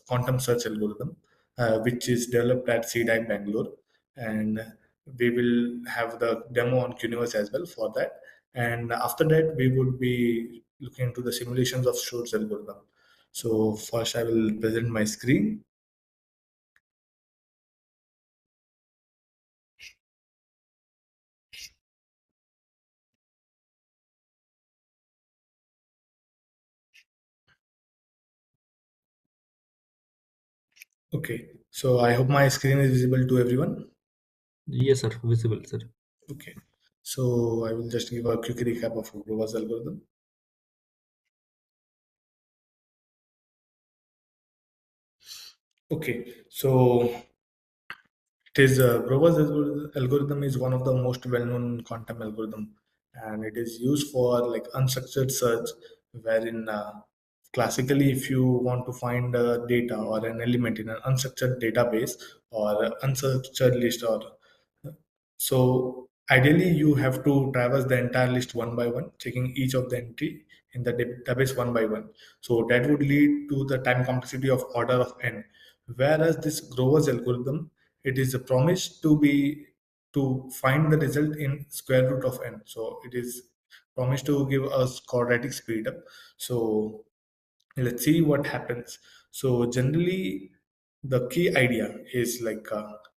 quantum search algorithm, which is developed at CDI Bangalore, and we will have the demo on Qniverse as well for that. And after that, we would be looking into the simulations of Schur's algorithm. So first, I will present my screen. Okay, so I hope my screen is visible to everyone. Yes, sir. Visible, sir. Okay, so I will just give a quick recap of Grover's algorithm. Okay, so it is Grover's algorithm is one of the most well-known quantum algorithm, and it is used for like unstructured search, wherein classically, if you want to find data or an element in an unstructured database or unstructured list, or so ideally you have to traverse the entire list one by one, checking each of the entry in the database one by one. So that would lead to the time complexity of order of n. Whereas this Grover's algorithm, it is a promise to find the result in square root of n. So it is promised to give us quadratic speed up. So let's see what happens. So generally, the key idea is like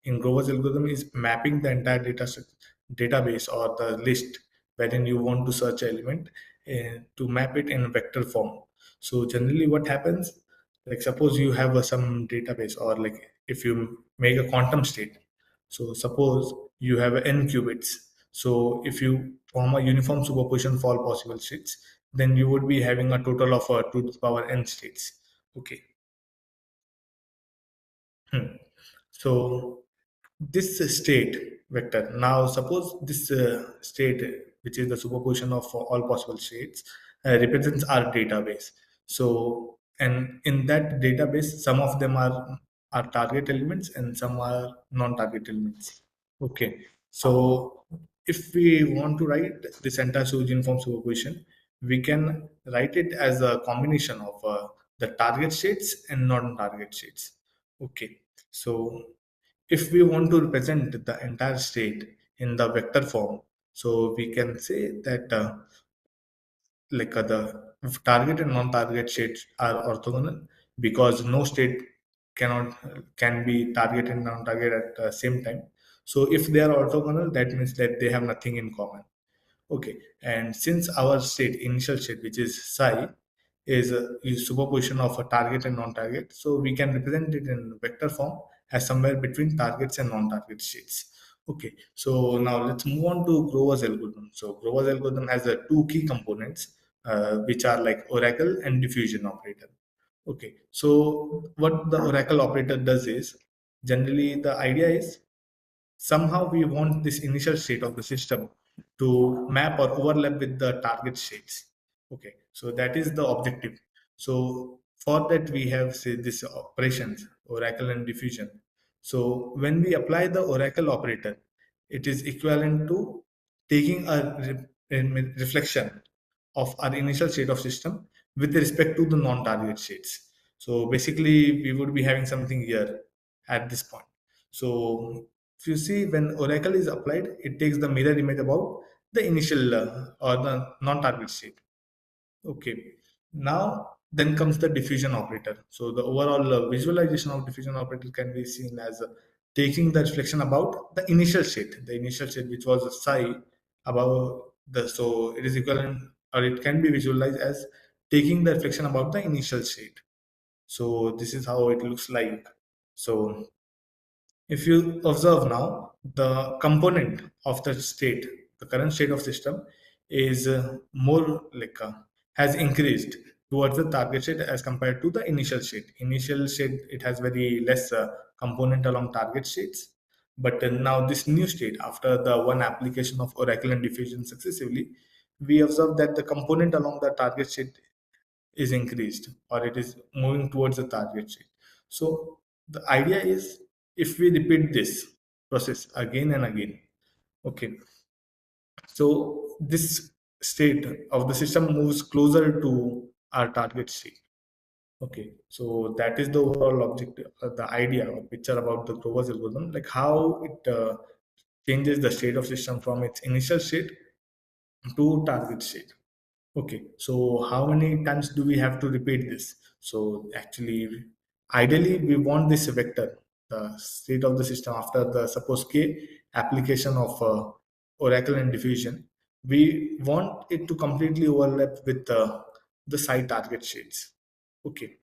in Grover's algorithm is mapping the entire database or the list wherein you want to search element, to map it in vector form. So generally, what happens, like suppose you have some database, or like if you make a quantum state. So suppose you have n qubits. So if you form a uniform superposition for all possible states, then you would be having a total of 2 to the power n states. Okay. Hmm. So this state vector, now suppose this state, which is the superposition of all possible states, represents our database. So, and in that database, some of them are target elements and some are non-target elements. Okay, so if we want to write this entire uniform superposition, we can write it as a combination of the target states and non-target states. Okay, so if we want to represent the entire state in the vector form, so we can say that the target and non-target states are orthogonal, because no state can be target and non-target at the same time. So if they are orthogonal, that means that they have nothing in common. Okay, and since our state, initial state, which is psi, is superposition of a target and non-target, so we can represent it in vector form as somewhere between targets and non-target states. Okay, so now let's move on to Grover's algorithm. So Grover's algorithm has two key components, which are like oracle and diffusion operator. Okay, so what the oracle operator does is, generally the idea is, somehow we want this initial state of the system to map or overlap with the target states. Okay, so that is the objective. So for that we have say this operations, oracle and diffusion. So when we apply the oracle operator, it is equivalent to taking a reflection of our initial state of system with respect to the non-target states. So basically we would be having something here at this point. So if you see, when oracle is applied, it takes the mirror image about the initial or the non-target state. Okay. Now, then comes the diffusion operator. So the overall visualization of diffusion operator can be seen as taking the reflection about the initial state which was psi about the, so it is equivalent, or it can be visualized as taking the reflection about the initial state. So this is how it looks like. So if you observe now, the component of the state, the current state of system is more like has increased towards the target state as compared to the initial state. Initial state, it has very less component along target states. But now this new state, after the one application of oracle and diffusion successively, we observe that the component along the target state is increased, or it is moving towards the target state. So the idea is, if we repeat this process again and again, okay, so this state of the system moves closer to our target state. Okay, so that is the overall objective, the idea or picture about the Grover's algorithm, like how it changes the state of system from its initial state to target state. Okay, so how many times do we have to repeat this? So actually, ideally, we want this vector, the state of the system after the suppose k application of Oracle and diffusion. We want it to completely overlap with the site target states. Okay,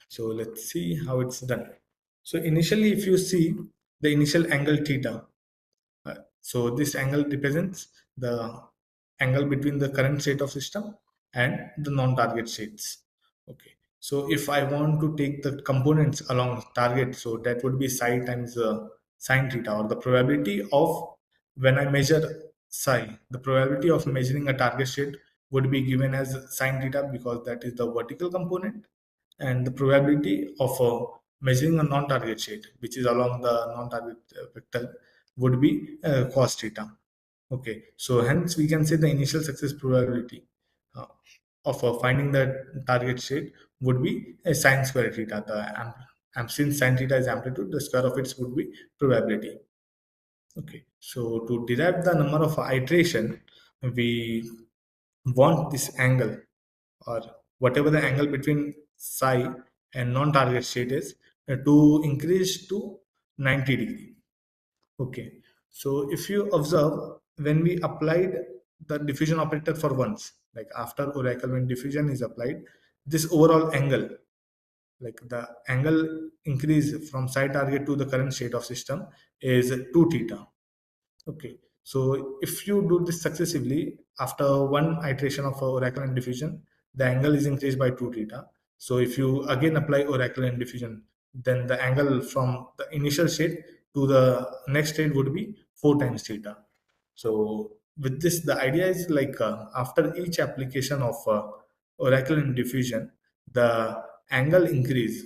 so let's see how it's done. So initially, if you see the initial angle theta, so this angle represents the angle between the current state of system and the non-target states. Okay. So if I want to take the components along target, so that would be psi times sine theta, or the probability of when I measure psi, the probability of measuring a target state would be given as sine theta because that is the vertical component, and the probability of measuring a non-target state, which is along the non-target vector, would be cos theta. Okay, so hence we can say the initial success probability uh, of finding the target state would be a sine square theta. Since sine theta is amplitude, the square of it would be probability. Okay, so to derive the number of iteration, we want this angle, or whatever the angle between psi and non-target state is, to increase to 90 degree. Okay, so if you observe, when we applied the diffusion operator for once, like after Oracle, when diffusion is applied, this overall angle, like the angle increase from psi target to the current state of system, is 2 theta. Okay, so if you do this successively after one iteration of Oracle and diffusion, the angle is increased by 2 theta. So if you again apply Oracle and diffusion, then the angle from the initial state to the next state would be 4 times theta. So with this, the idea is like after each application of Oracle and diffusion, the angle increase,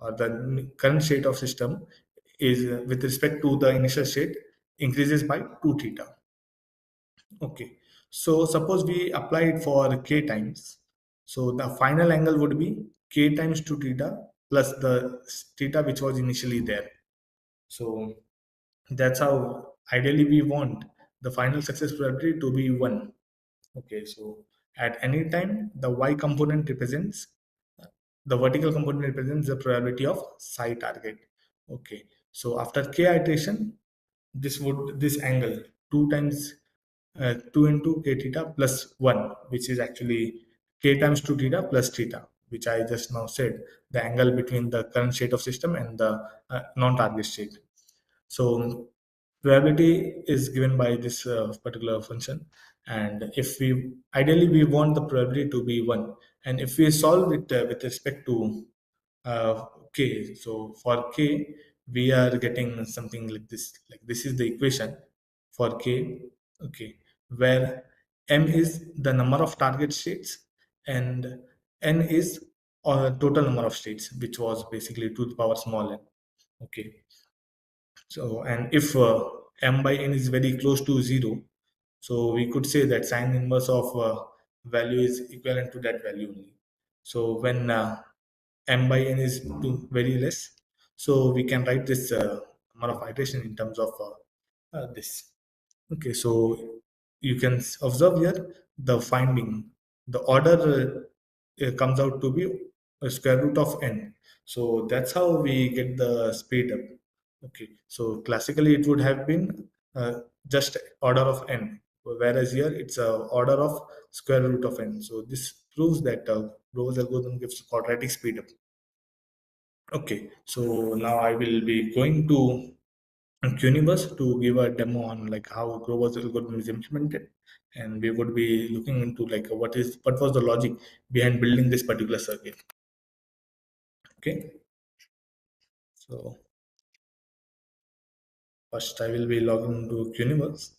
or the current state of system is with respect to the initial state increases by 2 theta. Okay, so suppose we apply it for k times. So the final angle would be k times 2 theta plus the theta which was initially there. So that's how ideally we want the final success probability to be 1. Okay, so at any time the y component represents, the vertical component represents the probability of psi target. Okay, so after k iteration, this angle 2 times 2 into k theta plus 1, which is actually k times 2 theta plus theta, which I just now said, the angle between the current state of system and the non-target state. So probability is given by this particular function, and if we ideally we want the probability to be 1, and if we solve it with respect to k, so for k we are getting something like this, like this is the equation for k. Okay, where m is the number of target states and n is total number of states, which was basically to the power small n. Okay, so, and if m by n is very close to 0, so we could say that sine inverse of value is equivalent to that value only. So when m by n is to very less, so we can write this number of iteration in terms of this. Okay, so you can observe here the finding. The order comes out to be a square root of n. So that's how we get the speed up. Okay, so classically it would have been just order of n, whereas here it's a order of square root of n. So this proves that Grover's algorithm gives quadratic speed up. Okay, so now I will be going to Quniverse to give a demo on like how Grover's algorithm is implemented, and we would be looking into like what was the logic behind building this particular circuit. Okay, so first I will be logging into Quniverse.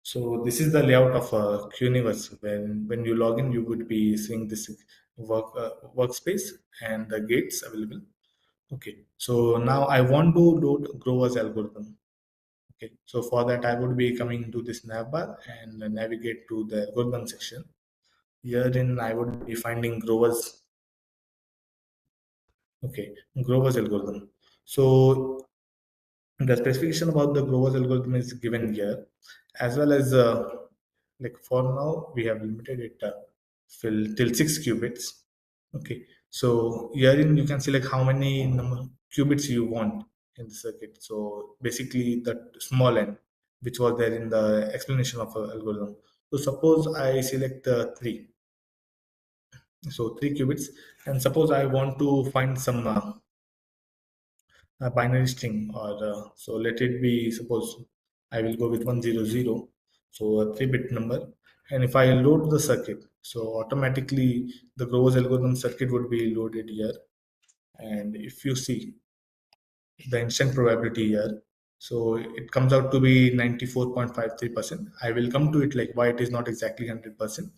So this is the layout of Quniverse. When you log in, you would be seeing this workspace and the gates available. Okay, so now I want to load Grover's algorithm. Okay, so for that I would be coming to this navbar and navigate to the algorithm section. Herein I would be finding Grover's algorithm. So the specification about the Grover's algorithm is given here, as well as like for now we have limited it till 6 qubits. Okay, so herein you can select how many qubits you want in the circuit. So basically the small n, which was there in the explanation of algorithm. So suppose I select three, so 3 qubits, and suppose I want to find some a binary string, or so let it be, suppose I will go with 100, so a 3-bit number. And if I load the circuit, so automatically the Grover's algorithm circuit would be loaded here. And if you see the instant probability here, so it comes out to be 94.53%. I will come to it like why it is not exactly 100%.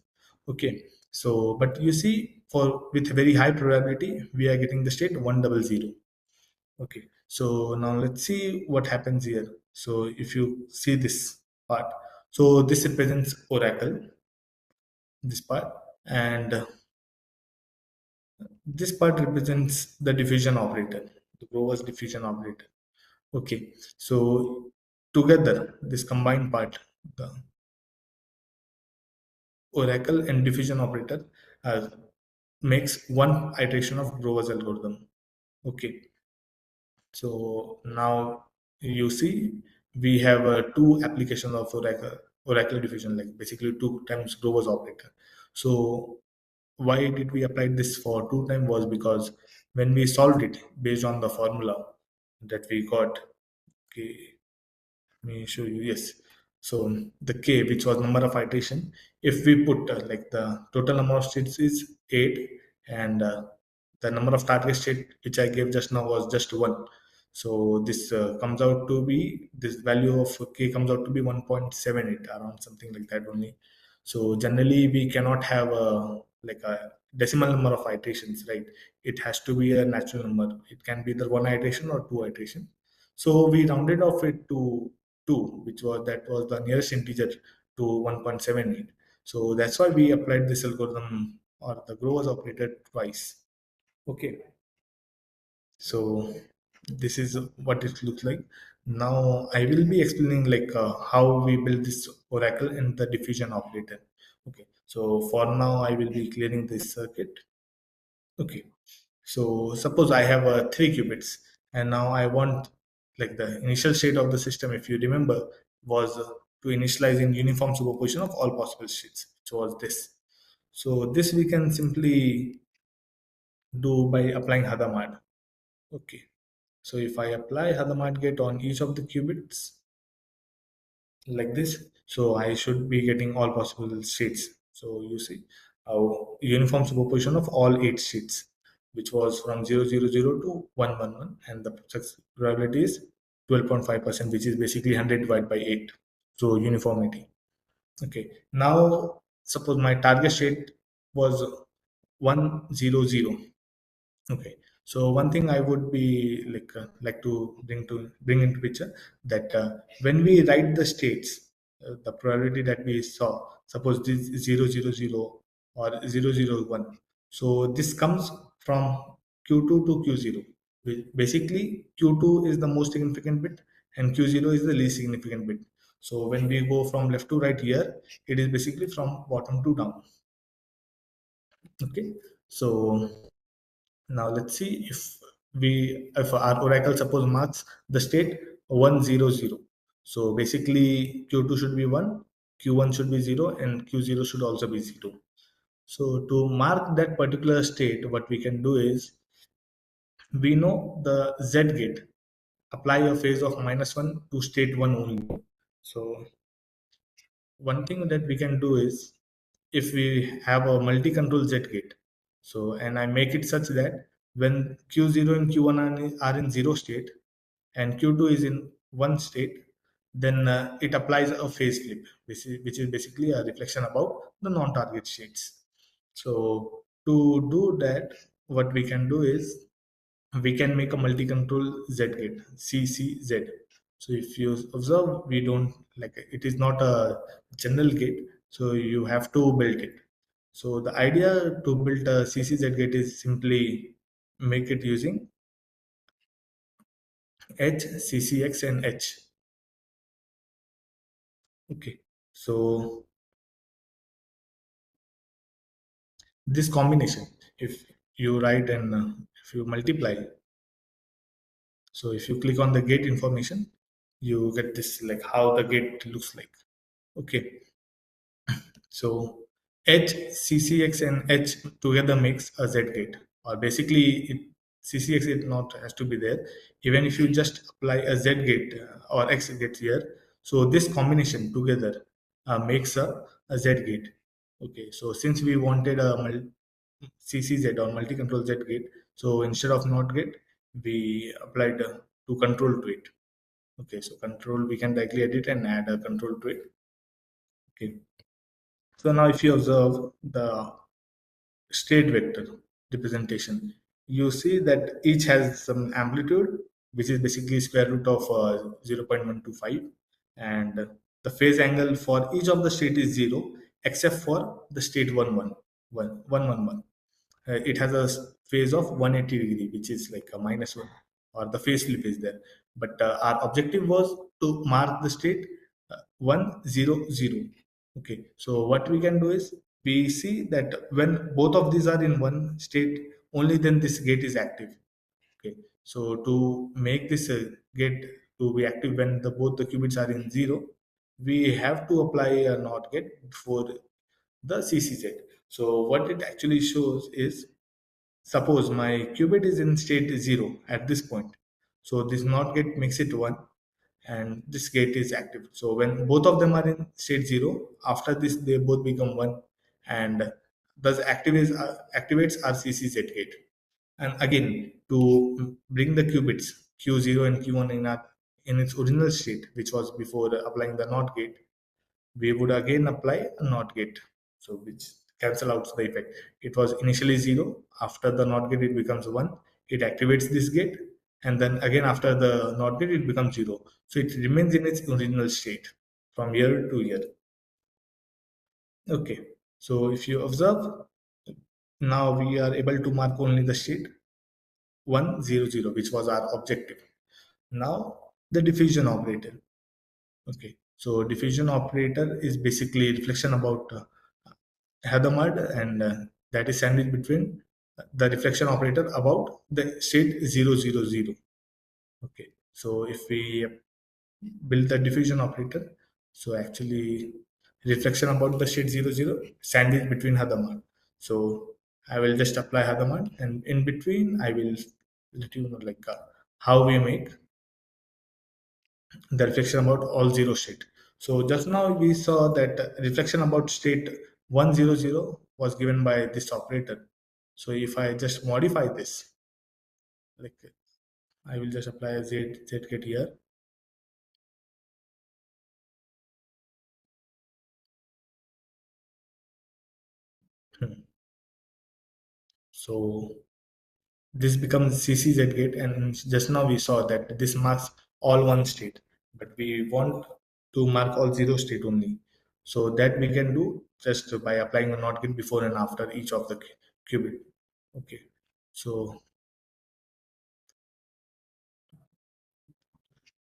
Okay, so but you see, for with very high probability we are getting the state 100. Okay, so now let's see what happens here. So if you see this part, so this represents oracle, this part, and this part represents the diffusion operator, the Grover's diffusion operator. Okay, so together, this combined part, the oracle and diffusion operator, uh, makes one iteration of Grover's algorithm. Okay, so now you see we have two applications of oracle diffusion, like basically two times Grover's operator. So why did we apply this for two time was because when we solved it based on the formula that we got, okay, me show you. Yes. So the k, which was number of iteration, if we put like the total number of states is 8, and the number of target state which I gave just now was just 1. So this comes out to be, this value of k comes out to be 1.78, around something like that only. So generally we cannot have a like a decimal number of iterations, right? It has to be a natural number. It can be either one iteration or two iteration. So we rounded off it to 2, which was that was the nearest integer to 1.78. So that's why we applied this algorithm, or the Grover's operator, twice. Okay, so this is what it looks like. Now I will be explaining like how we build this oracle and the diffusion operator. Okay, so for now I will be clearing this circuit. Okay, so suppose I have 3 qubits, and now I want, like, the initial state of the system, if you remember, was to initialize in uniform superposition of all possible states, which was this. So this we can simply do by applying Hadamard. Okay, so if I apply Hadamard gate on each of the qubits, like this, so I should be getting all possible states. So you see, uniform superposition of all 8 states, which was from 000 to 111, and the success probability is 12.5%, which is basically 100 divided by 8. So uniformity. Okay, now suppose my target state was 100. Okay, so one thing I would be like to bring into picture, that when we write the states, the probability that we saw, suppose this is 000 or 001. So this comes from Q2 to Q0. Basically, Q2 is the most significant bit, and Q0 is the least significant bit. So when we go from left to right here, it is basically from bottom to down. Okay, so now let's see if our oracle suppose marks the state 100. So basically Q2 should be 1, Q1 should be 0, and Q0 should also be 0. So to mark that particular state, what we can do is, we know the Z gate. Apply a phase of -1 to state 1 only. So one thing that we can do is, if we have a multi-control Z gate, so and I make it such that when Q0 and Q1 are in 0 state, and Q2 is in 1 state, then it applies a phase flip, which is basically a reflection about the non-target states. So to do that, what we can do is, we can make a multi-control Z gate, CCZ. So if you observe, we don't, like, it is not a general gate, so you have to build it. So the idea to build a CCZ gate is simply make it using H, CCX, and H. Okay. So this combination, if you write and if you multiply, so if you click on the gate information, you get this like how the gate looks like. Okay. So H, CCX, and H together makes a Z gate. Or basically, CCX is not has to be there. Even if you just apply a Z gate or X gate here, so this combination together makes a Z gate. Okay, so since we wanted a CCZ or multi-control Z gate, so instead of NOT gate, we applied to control to it. Okay, so control we can directly edit and add a control to it. Okay, so now if you observe the state vector representation, you see that each has some amplitude, which is basically square root of 0.125, and the phase angle for each of the state is 0, except for the state 111. It has a phase of 180 degree, which is like a minus 1, or the phase flip is there. But our objective was to mark the state 100. Okay, so what we can do is we see that when both of these are in one state, only then this gate is active. Okay, so to make this gate to be active when the both the qubits are in 0, we have to apply a NOT gate for the CCZ. So what it actually shows is, suppose my qubit is in state 0 at this point. So this NOT gate makes it 1, and this gate is active. So when both of them are in state 0, after this they both become 1, and thus activates our CCZ gate. And again, to bring the qubits Q0 and Q1 in its original state, which was before applying the NOT gate, we would again apply a NOT gate, so which cancel out the effect. It was initially 0, after the NOT gate it becomes 1, it activates this gate, and then again after the NOT gate it becomes 0. So it remains in its original state from year to year. Okay, so if you observe, now we are able to mark only the state 100, which was our objective. Now the diffusion operator. Okay, so diffusion operator is basically reflection about Hadamard, and that is sandwiched between the reflection operator about the state 000. Okay, so if we build the diffusion operator, so actually reflection about the state 00 sandwiched between Hadamard. So I will just apply Hadamard, and in between I will let you know like how we make the reflection about all zero state. So just now we saw that reflection about state 100 was given by this operator. So if I just modify this, like I will just apply a zk here. Hmm. So this becomes CCZ gate, and just now we saw that this marks all one state, but we want to mark all zero state only. So that we can do just by applying a NOT gate before and after each of the qubit. Okay, so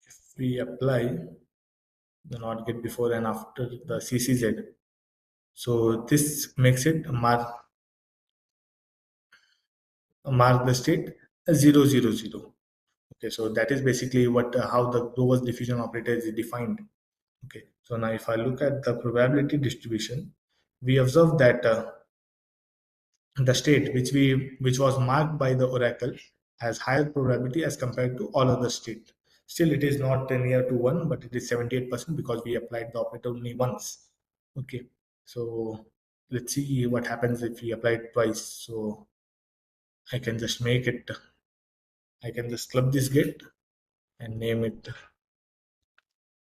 if we apply the NOT gate before and after the CCZ, so this makes it mark the state 000. Okay, so that is basically what how the Grover's diffusion operator is defined. Okay, so now if I look at the probability distribution, we observe that the state which was marked by the oracle has higher probability as compared to all other state. Still, it is not near to 1, but it is 78% because we applied the operator only once. Okay, so let's see what happens if we apply it twice. So I can just make it, I can just club this gate and name it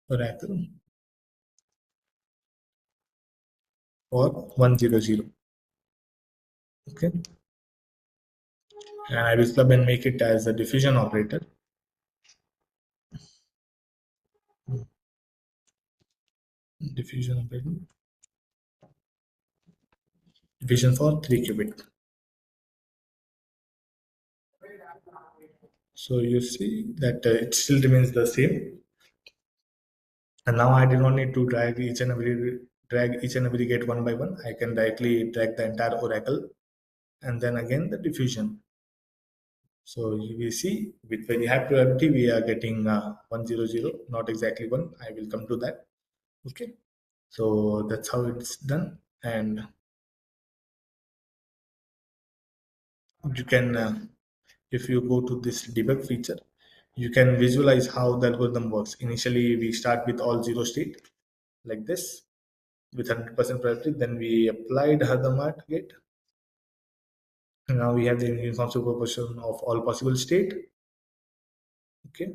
oracle for 100. Okay, and I will club and make it as a diffusion operator. Diffusion operator. diffusion for 3 qubit. So you see that it still remains the same. And now I do not need to drag each and every gate one by one. I can directly drag the entire oracle and then again the diffusion. So you will see with very high probability we are getting 100, not exactly one. I will come to that. Okay. So that's how it's done. And you can, if you go to this debug feature, you can visualize how the algorithm works. Initially, we start with all zero state like this with 100% probability. Then we applied Hadamard gate. Now we have the uniform superposition of all possible state. Okay.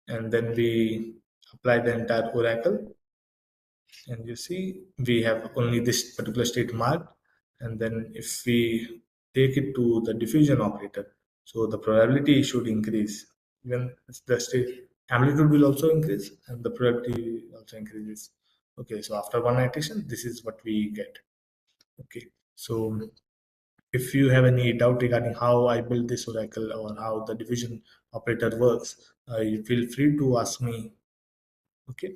And then we apply the entire oracle. And you see, we have only this particular state marked. And then if we take it to the diffusion operator, so the probability should increase. Even the state amplitude will also increase and the probability also increases. Okay, so after one iteration, this is what we get. Okay, so if you have any doubt regarding how I build this oracle or how the diffusion operator works, you feel free to ask me. Okay,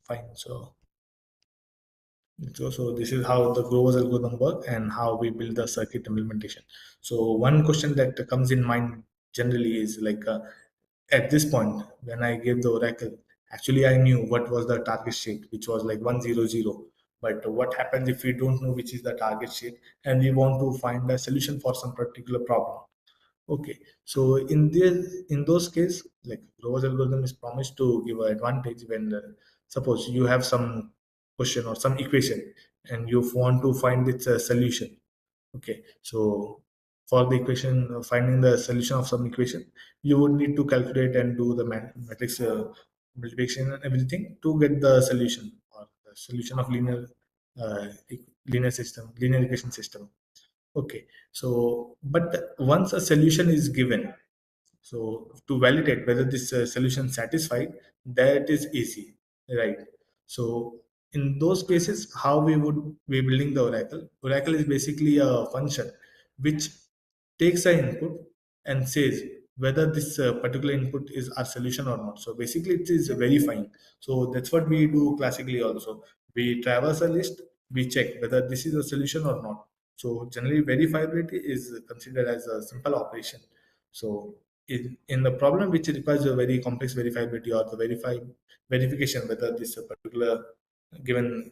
fine. So this is how the Grover's algorithm work and how we build the circuit implementation. So one question that comes in mind generally is like, at this point when I gave the oracle, actually I knew what was the target state, which was like 100. But what happens if we don't know which is the target state and we want to find a solution for some particular problem? Okay, so in those case, like Grover's algorithm is promised to give an advantage when suppose you have some question or some equation and you want to find its solution. Okay, so for the equation, finding the solution of some equation, you would need to calculate and do the matrix multiplication and everything to get the solution or the solution of linear equation system. Okay, so but once a solution is given, so to validate whether this solution satisfied, that is easy, right? So in those cases, how we would be building the oracle? Oracle is basically a function which takes an input and says whether this particular input is our solution or not. So basically, it is verifying. So that's what we do classically also. We traverse a list, we check whether this is a solution or not. So generally, verifiability is considered as a simple operation. So in the problem which requires a very complex verifiability or the verification whether this particular given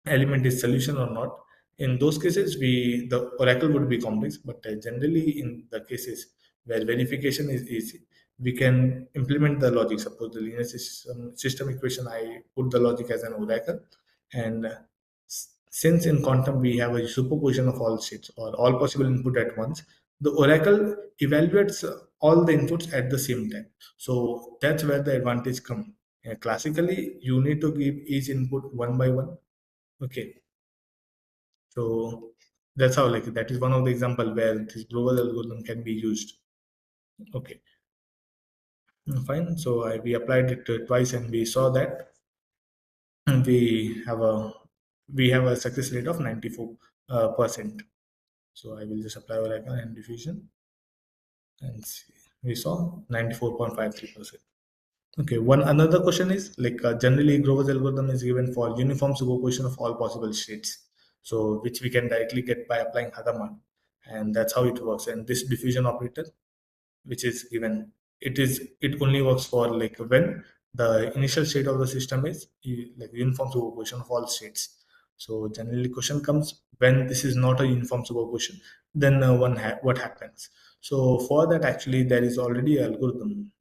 element is solution or not, in those cases we the oracle would be complex, but generally in the cases where verification is easy, we can implement the logic. Suppose the linear system equation, I put the logic as an oracle, and since in quantum we have a superposition of all states or all possible input at once, the oracle evaluates all the inputs at the same time. So that's where the advantage come. Classically you need to give each input one by one. Okay, so that's how, like, that is one of the example where this global algorithm can be used. Okay, fine. So we applied it twice and we saw that we have a success rate of 94 percent. So I will just apply Oracle and diffusion and see. We saw 94.53%. Okay, one another question is like, generally Grover's algorithm is given for uniform superposition of all possible states. So which we can directly get by applying Hadamard, and that's how it works. And this diffusion operator which is given, it only works for like when the initial state of the system is like uniform superposition of all states. So generally question comes when this is not a uniform superposition, then what happens? So for that actually there is already an algorithm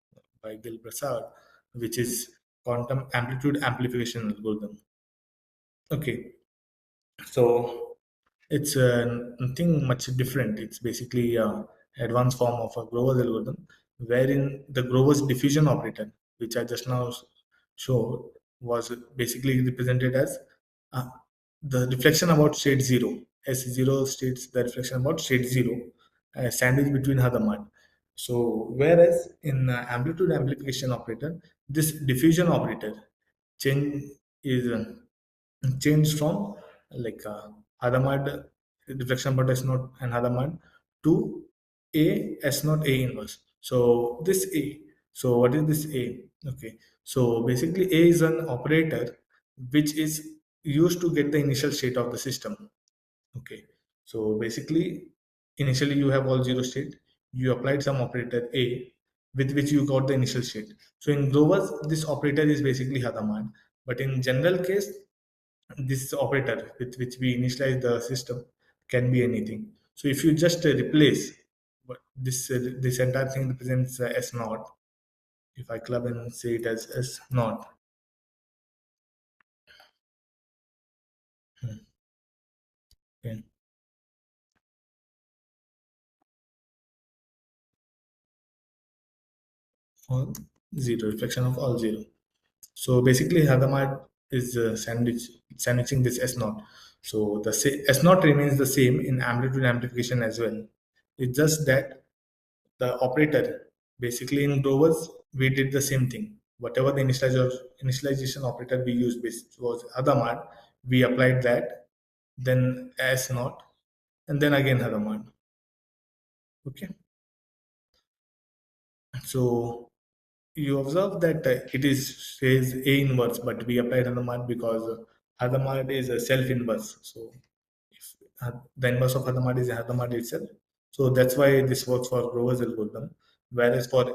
by Gil Prasad, which is quantum amplitude amplification algorithm. Okay, so it's nothing much different. It's basically a advanced form of a Grover's algorithm, wherein the Grover's diffusion operator, which I just now showed, was basically represented as uh, the reflection about state zero. S0 states the reflection about state zero, sandwich between Hadamard. So whereas in amplitude amplification operator, this diffusion operator change is changed from like Hadamard reflection but S naught and Hadamard to A S naught A inverse. So this A. So what is this A? Okay. So basically A is an operator which is used to get the initial state of the system. Okay. So basically initially you have all zero state. You applied some operator A with which you got the initial state. So in Grover's this operator is basically Hadamard. But in general case this operator with which we initialize the system can be anything. So if you just replace this entire thing represents S naught. If I club and say it as S naught, hmm, okay, all zero reflection of all zero. So basically, Hadamard is sandwiching this S naught. So the S naught remains the same in amplitude amplification as well. It's just that the operator basically in Grover's we did the same thing. Whatever the initialization operator we used was Hadamard, we applied that, then S naught, and then again Hadamard. Okay, so you observe that it is says A inverse, but we applied Hadamard because Hadamard is a self inverse. So if the inverse of Hadamard is Hadamard itself, so that's why this works for Grover's algorithm. Whereas for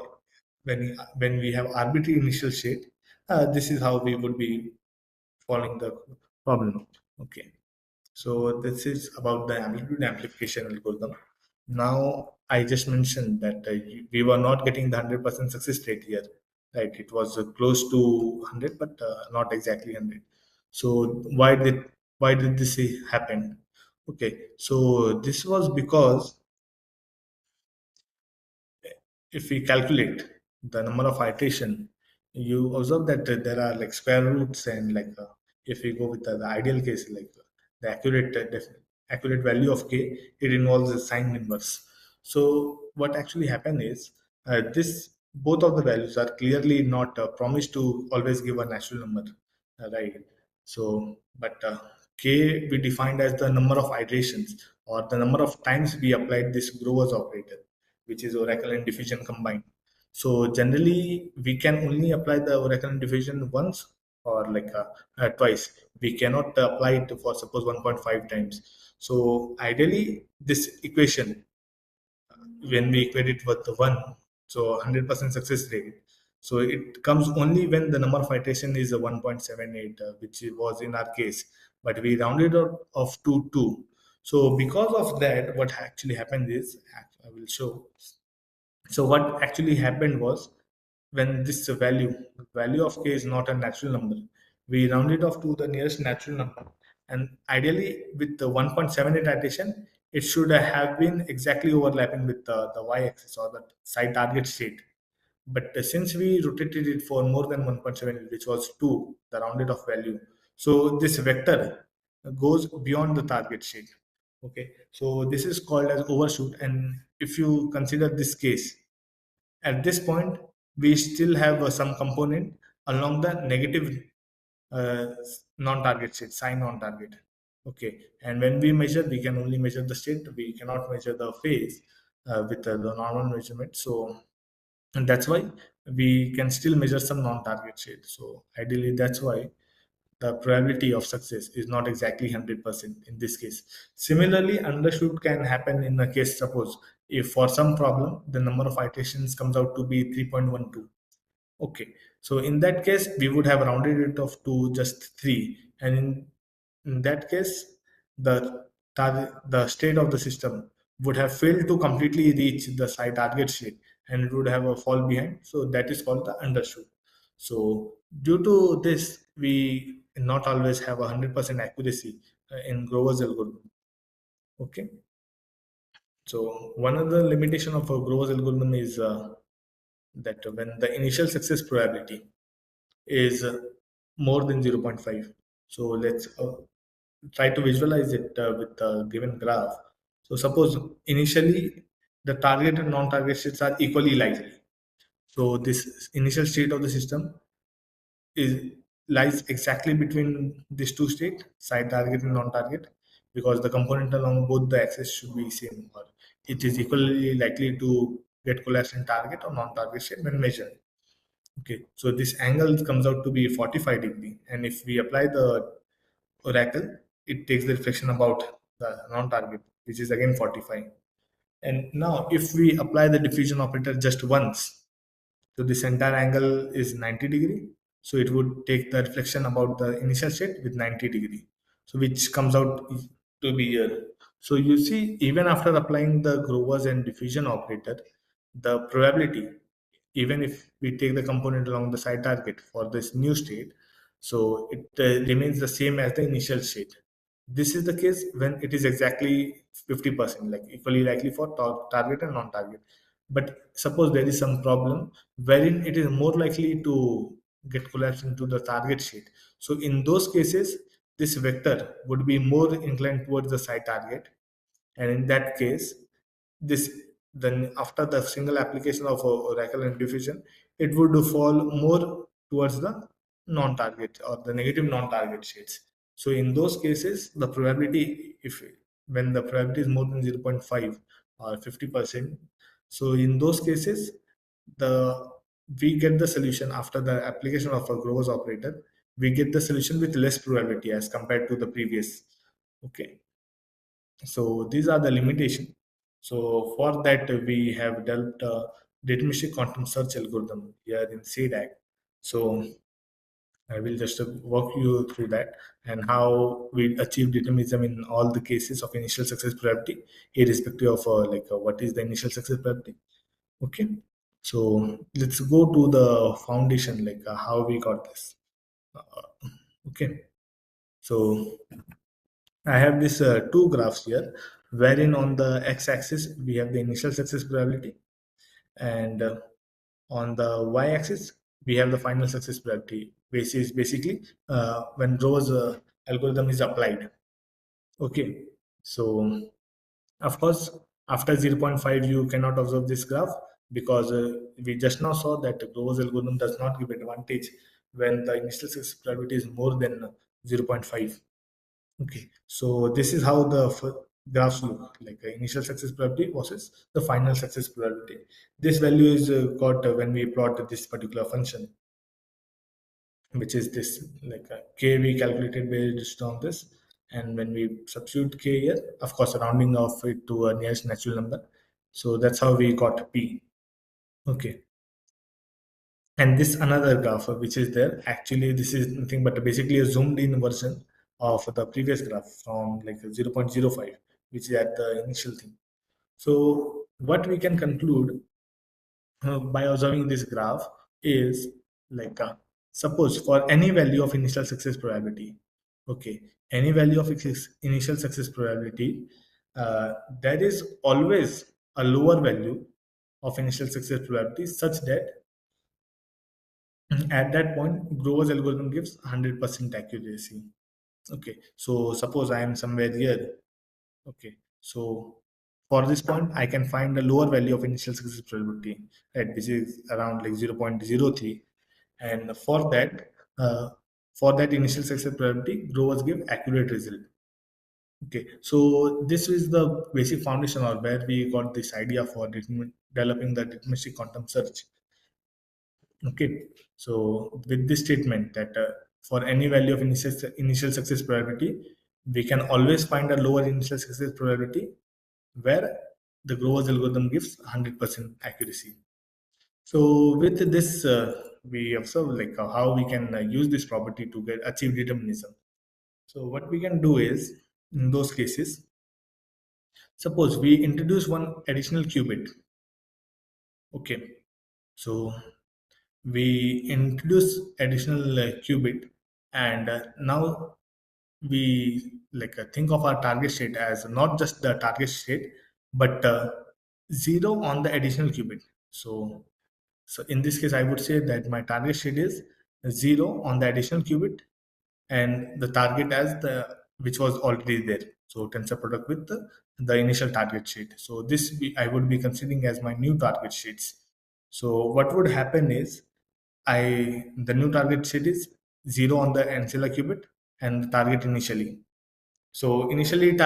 when we have arbitrary initial state, this is how we would be following the problem. Okay. So this is about the amplitude amplification algorithm. Now I just mentioned that we were not getting the 100% success rate here, right? It was close to 100, but not exactly 100. So why did this happen? Okay, so this was because if we calculate the number of iteration, you observe that there are like square roots and like if we go with the ideal case, like the accurate value of k, it involves a sine inverse. So what actually happen is this both of the values are clearly not promised to always give a natural number, right? So, but k we defined as the number of iterations or the number of times we applied this Grover's operator, which is Oracle and diffusion combined. So generally, we can only apply the Oracle and diffusion once or like twice. We cannot apply it for suppose 1.5 times. So ideally, this equation when we equate it with the one, so 100% success rate. So it comes only when the number of iteration is a 1.78, which was in our case, but we rounded out of to 2. So because of that, what actually happened is, I will show. So what actually happened was when this value of k is not a natural number, we round it off to the nearest natural number. And ideally, with the 1.78 iteration, it should have been exactly overlapping with the y-axis or the side target state. But since we rotated it for more than 1.7, which was 2, the rounded off value, so this vector goes beyond the target state. Okay, so this is called as overshoot. And if you consider this case, at this point, we still have some component along the negative uh, non-target state, sign non-target. Okay, and when we measure, we can only measure the state. We cannot measure the phase with the normal measurement. So, and that's why we can still measure some non-target state. So, ideally, that's why the probability of success is not exactly 100% in this case. Similarly, undershoot can happen in a case, suppose if for some problem the number of iterations comes out to be 3.12. Okay, so in that case we would have rounded it off to just 3, and in that case the state of the system would have failed to completely reach the site target state and it would have a fall behind. So that is called the undershoot. So due to this, we not always have 100% accuracy in Grover's algorithm. Okay, so one of the limitation of a Grover's algorithm is that when the initial success probability is more than zero point 0.5. So let's try to visualize it with a given graph. So suppose initially the target and non-target states are equally likely. So this initial state of the system is lies exactly between these two states, side target and non-target, because the component along both the axes should be same, or it is equally likely to get collapsed in target or non-target state when measured. Okay, so this angle comes out to be 45 degree, and if we apply the oracle, it takes the reflection about the non-target, which is again 45. And now, if we apply the diffusion operator just once, so this entire angle is 90 degree. So it would take the reflection about the initial state with 90 degree. So which comes out to be here. So you see, even after applying the Grover's and diffusion operator, the probability, even if we take the component along the side target for this new state, so it remains the same as the initial state. This is the case when it is exactly 50%, like equally likely for target and non-target. But suppose there is some problem wherein it is more likely to get collapsed into the target state. So in those cases, this vector would be more inclined towards the side target, and in that case, this then after the single application of oracle and diffusion, it would fall more towards the non-target or the negative non-target states. So in those cases, the probability, if when the probability is more than 0.5 or 50%, so in those cases, the we get the solution after the application of a Grover's operator. We get the solution with less probability as compared to the previous. Okay, so these are the limitation. So for that, we have developed a deterministic quantum search algorithm here in CDAC. So I will just walk you through that and how we achieve determinism in all the cases of initial success probability, irrespective of what is the initial success probability. Okay, so let's go to the foundation, how we got this. Okay, so I have this two graphs here, wherein on the x-axis we have the initial success probability, and on the y-axis we have the final success probability. Basically when Rose algorithm is applied. Okay, so of course after zero point 0.5 you cannot observe this graph because we just now saw that Grover's algorithm does not give advantage when the initial success probability is more than zero point 0.5. Okay, so this is how the graphs look like, initial success probability versus the final success probability. This value is got when we plot this particular function, which is this k we calculated based on this, and when we substitute k here, of course rounding off it to a nearest natural number, so that's how we got p. Okay, and this another graph which is there, actually this is nothing but basically a zoomed in version of the previous graph from like 0.05, which is at the initial thing. So what we can conclude by observing this graph is suppose for any value of initial success probability, okay, any value of initial success probability, there is always a lower value of initial success probability such that at that point Grover's algorithm gives 100% accuracy. Okay, so suppose I am somewhere here. Okay, so for this point I can find a lower value of initial success probability, right, which is around like 0.03, and for that initial success probability Growers give accurate result. Okay, so this is the basic foundation or where we got this idea for developing the deterministic quantum search. Okay, so with this statement that for any value of initial success probability, we can always find a lower initial success probability where the Grover's algorithm gives 100% accuracy. So with this, we observe how we can use this property to get achieve determinism. So what we can do is, in those cases, suppose we introduce one additional qubit. Okay, so we introduce additional qubit, and now we think of our target state as not just the target state but zero on the additional qubit. So in this case I would say that my target state is zero on the additional qubit, and the target as the which was already there, so tensor product with the initial target state. So I would be considering as my new target states. So what would happen is, the new target state is 0 on the ancilla qubit and the target initially. So initially,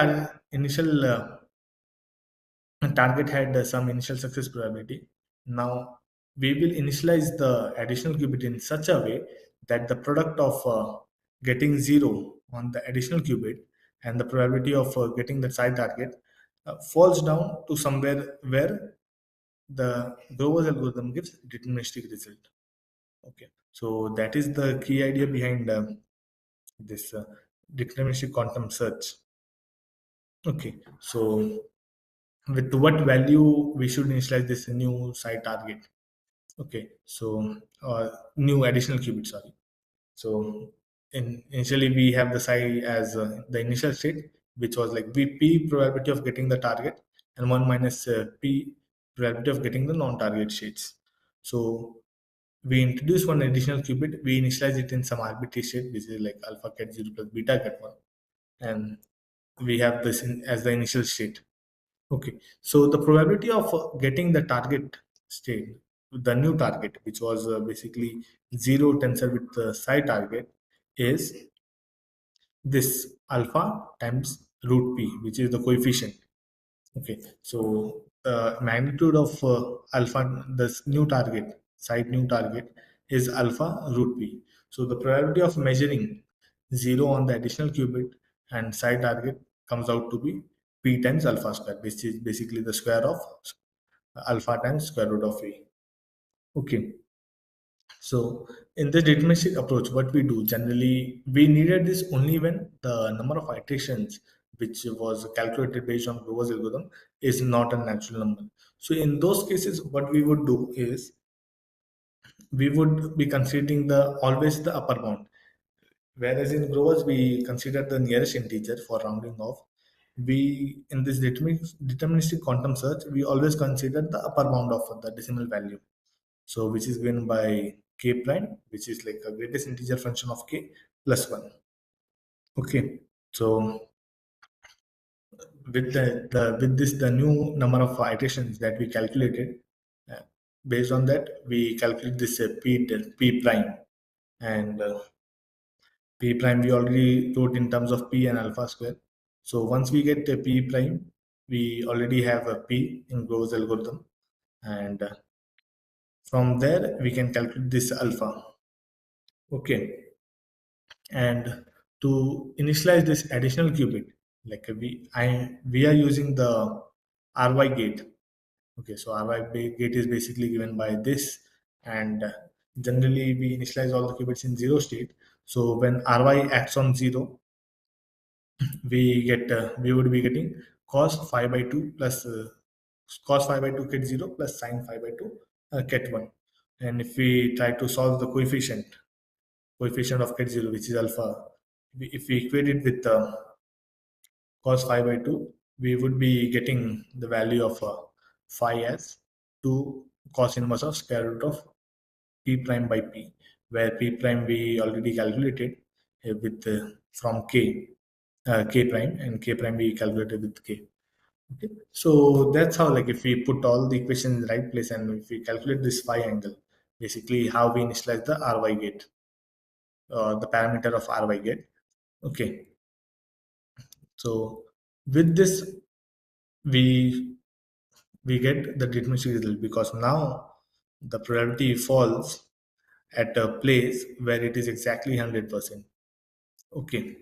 initial target had some initial success probability. Now we will initialize the additional qubit in such a way that the product of getting 0 on the additional qubit and the probability of getting the side target falls down to somewhere where the Grover's algorithm gives deterministic result. Okay, so that is the key idea behind this deterministic quantum search. Okay, so with what value we should initialize this new side target? Okay, so new additional qubit, sorry. So initially we have the psi as the initial state, which was like p probability of getting the target and 1 minus p probability of getting the non-target states. So we introduce one additional qubit, we initialize it in some arbitrary state, which is like alpha cat 0 plus beta cat 1, and we have this as the initial state. Okay, so the probability of getting the target state, the new target, which was basically zero tensor with the psi target, is this alpha times root p, which is the coefficient. Okay, so the magnitude of alpha, this new target, side new target, is alpha root p. So the probability of measuring zero on the additional qubit and side target comes out to be p times alpha square, which is basically the square of alpha times square root of a. Okay, so in this deterministic approach, what we do generally, we needed this only when the number of iterations which was calculated based on Grover's algorithm is not a natural number. So in those cases, what we would do is we would be considering the always the upper bound. Whereas in Grover's, we consider the nearest integer for rounding off. We in this deterministic quantum search, we always consider the upper bound of the decimal value. So which is given by k prime, which is like a greatest integer function of k plus 1. Okay, so with with this the new number of iterations that we calculated, uh, based on that we calculate this p prime, and p prime we already wrote in terms of p and alpha square. So once we get a p prime, we already have a p in Grove's algorithm, and from there we can calculate this alpha. Okay, and to initialize this additional qubit, like we are using the ry gate. Okay, so gate is basically given by this, and generally we initialize all the qubits in zero state. So when ry acts on zero, we would be getting cos phi by 2 plus cos phi by 2 ket 0 plus sin phi by 2 ket 1. And if we try to solve the coefficient of ket 0, which is alpha, if we equate it with cos phi by 2, we would be getting the value of phi as 2 cos inverse of square root of p prime by p, where p prime we already calculated with from k prime, and k prime we calculated with k. Okay, so that's how, like, if we put all the equations in the right place and if we calculate this phi angle, basically how we initialize the ry gate, the parameter of ry gate. Okay, so with this we we get the deterministic result, because now the probability falls at a place where it is exactly 100%. Okay,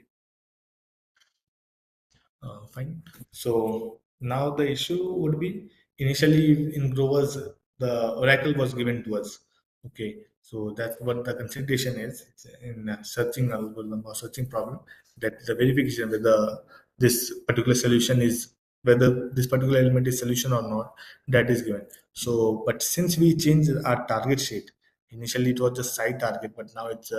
fine. So now the issue would be, initially in Grover's, the oracle was given to us. Okay, so that's what the consideration is in searching algorithm or searching problem. That the verification whether this particular solution is, whether this particular element is solution or not, that is given. So, but since we changed our target state, initially it was just side target, but now it's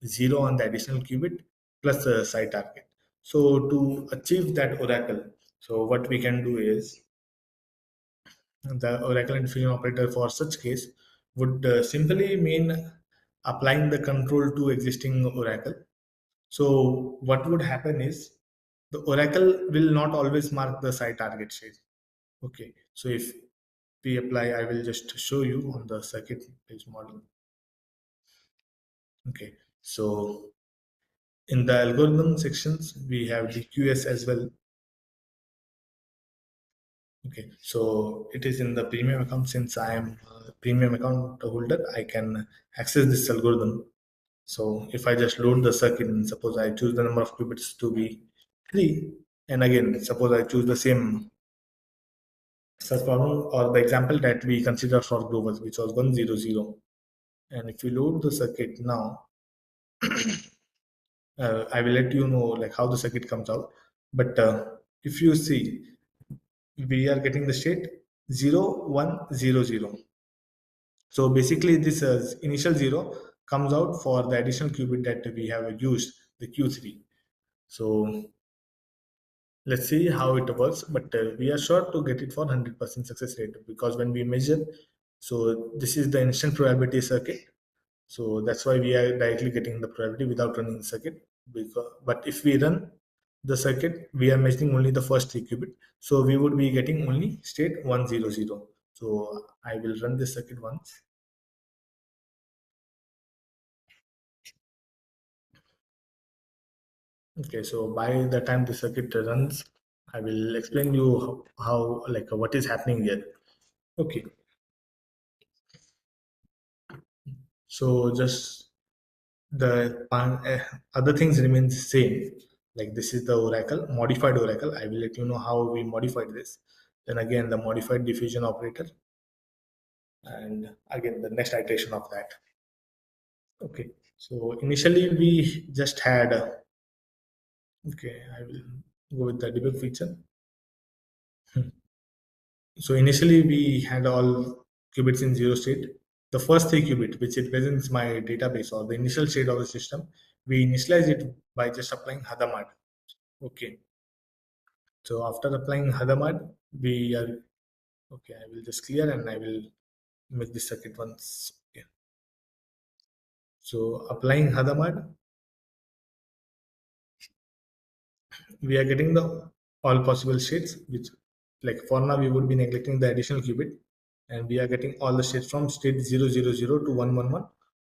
zero on the additional qubit plus a side target. So to achieve that oracle, so what we can do is the oracle and operator for such case would simply mean applying the control to existing oracle. So what would happen is the oracle will not always mark the side target state. Okay, so if we apply, I will just show you on the circuit based model. Okay, So in the algorithm sections, we have the QS as well. Okay, so it is in the premium account. Since I am a premium account holder, I can access this algorithm. So if I just load the circuit, and suppose I choose the number of qubits to be 3, and again, suppose I choose the same such problem or the example that we considered for Grover, which was 100. And if you load the circuit now, I will let you know like how the circuit comes out. But if you see, we are getting the state 0100. So basically, this initial 0 comes out for the additional qubit that we have used, the Q3. So let's see how it works, but we are sure to get it for 100% success rate, because when we measure, so this is the instant probability circuit. So that's why we are directly getting the probability without running the circuit. But if we run the circuit, we are measuring only the first 3 qubit. So we would be getting only state 100. So I will run this circuit once. Okay, so by the time the circuit runs, I will explain you how like what is happening here. Okay, so just the other things remains same. Like this is the oracle, modified oracle. I will let you know how we modified this. Then again the modified diffusion operator, and again the next iteration of that. Okay, so initially we just had okay, I will go with the debug feature. So initially we had all qubits in zero state. The first 3 qubit, which represents my database or the initial state of the system, we initialize it by just applying Hadamard. Okay. So after applying Hadamard, we are okay. I will just clear and I will make this circuit once. Okay. So applying Hadamard, we are getting the all possible states, which like for now we would be neglecting the additional qubit, and we are getting all the states from state 000 to 111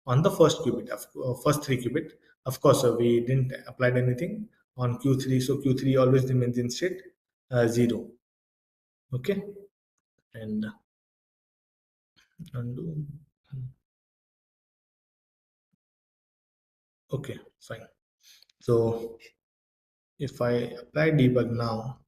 on the first qubit of first 3 qubit. Of course, we didn't apply anything on Q3, so Q3 always remains in state 0. Okay, and undo. Okay, fine. So if I apply debug now,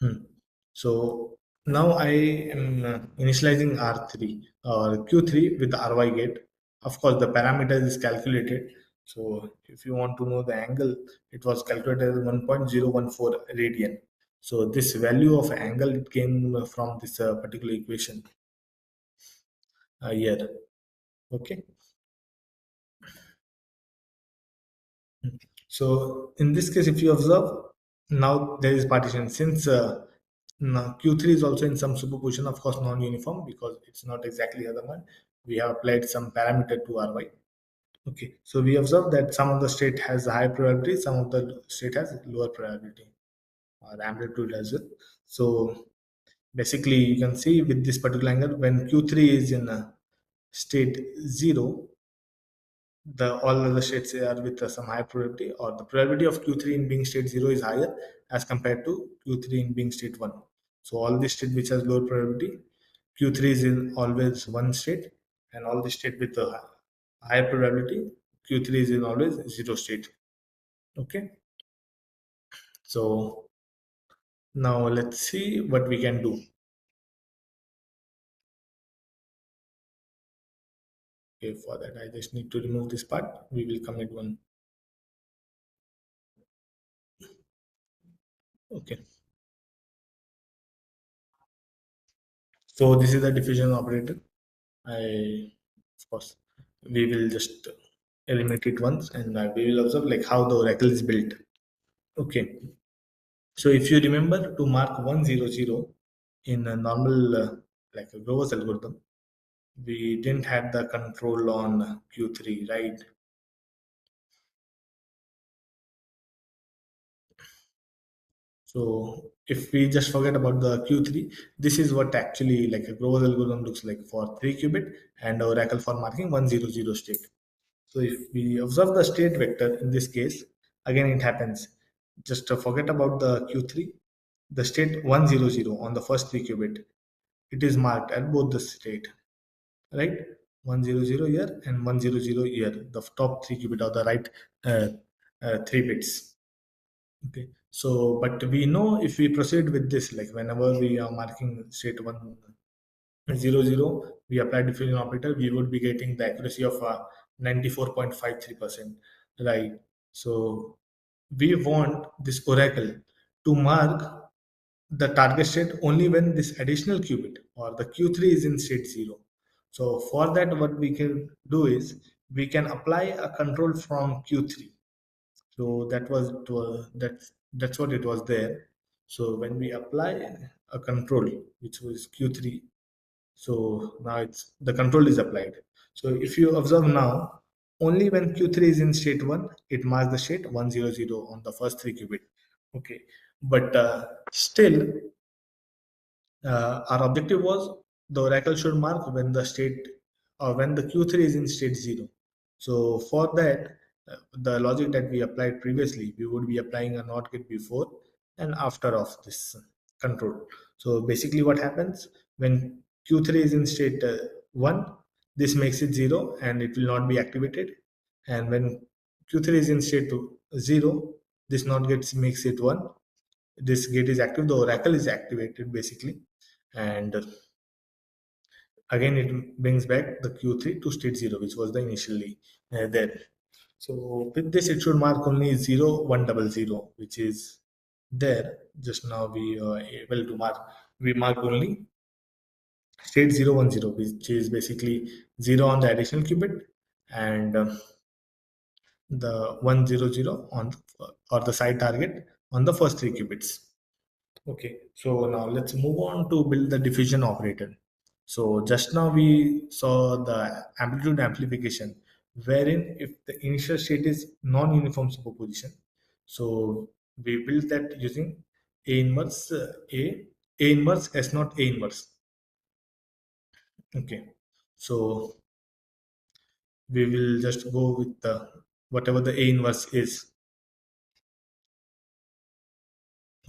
hmm, so now I am initializing R3 or Q3 with the RY gate. Of course, the parameter is calculated. So if you want to know the angle, it was calculated as 1.014 radian. So this value of angle, it came from this particular equation here. Okay. So in this case, if you observe, now there is partition. Since now Q3 is also in some superposition, of course non-uniform because it's not exactly other one. We have applied some parameter to Ry. Okay, so we observe that some of the state has high probability, some of the state has lower probability or amplitude as well. So basically, you can see with this particular angle, when Q3 is in state 0, the all other states are with some high probability, or the probability of Q3 in being state 0 is higher as compared to Q3 in being state 1. So all the state which has lower probability, Q3 is in always one state, and all the state with the higher probability, Q3 is in always 0 state. Okay, so now let's see what we can do. Okay, for that I just need to remove this part. We will commit one. Okay, so this is the diffusion operator. Of course, we will just eliminate it once, and we will observe like how the oracle is built. Okay, so if you remember to mark 100 in a normal like a Grover's algorithm, we didn't have the control on Q3, right? So if we just forget about the Q3, this is what actually like a Grover's algorithm looks like for 3 qubit and oracle for marking 100 state. So if we observe the state vector in this case, again it happens. Just forget about the Q3. The state 100 on the first 3 qubit, it is marked at both the state, right? 100 here and 100 here, the top 3 qubit or the right uh, 3 bits. Okay. So, but we know if we proceed with this, like whenever we are marking state 100, we apply diffusion operator, we would be getting the accuracy of 94.53%, right? So, we want this oracle to mark the target state only when this additional qubit or the Q3 is in state 0. So, for that, what we can do is we can apply a control from Q3. So that's what it was there. So when we apply a control which was Q3, so now it's the control is applied. So if you observe now, only when Q3 is in state 1, it marks the state 100 on the first 3 qubit. Okay, but still our objective was the oracle should mark when the state or when the Q3 is in state 0. So for that, the logic that we applied previously, we would be applying a NOT gate before and after of this control. So basically what happens when Q3 is in state 1, this makes it 0 and it will not be activated. And when Q3 is in state 0, this NOT gate makes it 1. This gate is active, the oracle is activated basically, and again it brings back the Q3 to state 0, which was the initially there. So with this it should mark only 0100, which is there. Just now we are able to mark, we mark only state 010, which is basically 0 on the additional qubit and the 100 on or the side target on the first 3 qubits. Okay, so now let's move on to build the diffusion operator. So just now we saw the amplitude amplification, wherein if the initial state is non-uniform superposition, so we build that using A inverse A inverse S not A inverse. Okay, so we will just go with the whatever the A inverse is.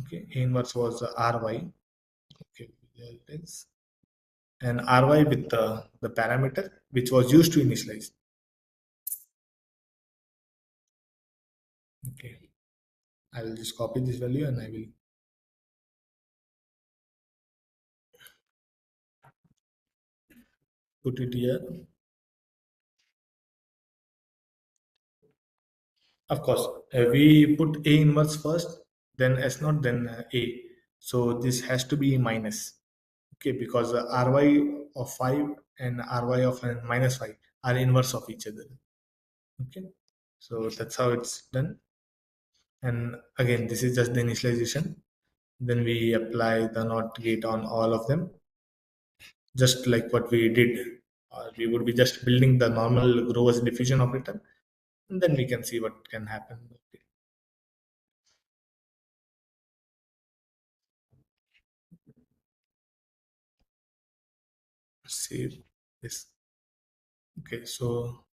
Okay, A inverse was RY. Okay, there it is. And ry with the parameter which was used to initialize. Okay, I will just copy this value and I will put it here. Of course, we put A inverse first, then S naught, then A. So this has to be minus. Okay, because ry of 5 and ry of minus 5 are inverse of each other. Okay, so that's how it's done. And again, this is just the initialization. Then we apply the NOT gate on all of them, just like what we did. We would be just building the normal Grover's diffusion operator, and then we can see what can happen. Okay. Save this. Okay, so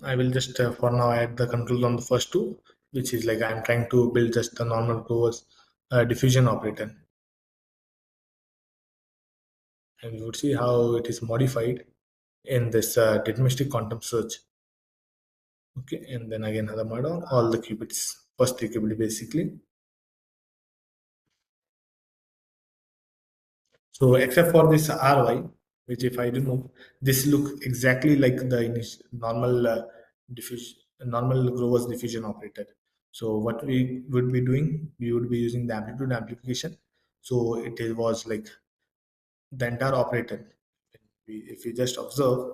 I will just for now add the controls on the first two, which is like I'm trying to build just the normal Grover's diffusion operator, and we would see how it is modified in this deterministic quantum search. Okay, and then again another model, all the qubits, first 3 qubits basically. So except for this ry, which if I remove, this look exactly like the normal diffusion, normal Grover's diffusion operator. So what we would be doing, we would be using the amplitude amplification. So was like the entire operator. If we just observe,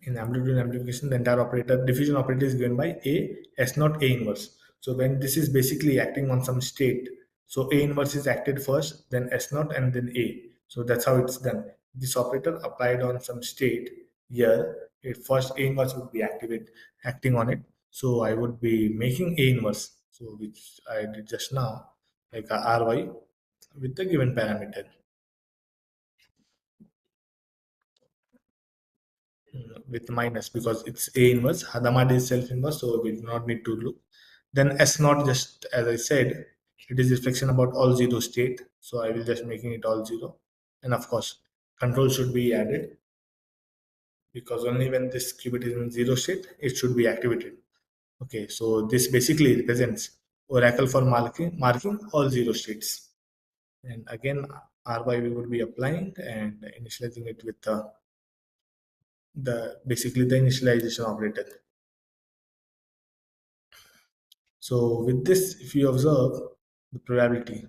in amplitude amplification, the entire operator, diffusion operator is given by A S not A inverse. So when this is basically acting on some state, so A inverse is acted first, then S naught, and then A. So that's how it's done. This operator applied on some state here, it first A inverse would be acting on it. So I would be making A inverse. So which I did just now, like a RY. with the given parameter. With minus because it's A inverse. Hadamard is self inverse, so we do not need to look. Then S naught, just as I said, it is reflection about all zero state. So I will just making it all zero. And of course, control should be added because only when this qubit is in zero state, it should be activated. Okay, so this basically represents oracle for marking all zero states. And again, RY we would be applying and initializing it with the basically the initialization operator. So with this, if you observe the probability,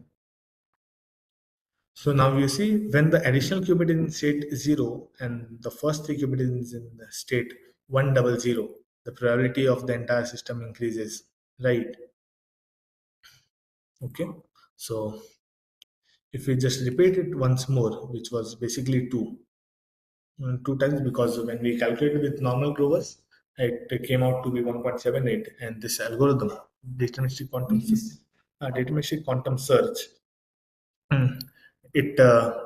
so now you see when the additional qubit is in state 0 and the first three qubit is in the state 100, the probability of the entire system increases, right? Okay. So if we just repeat it once more, which was basically two times because when we calculated with normal grovers, it came out to be 1.78, and this algorithm, deterministic quantum, deterministic quantum search, it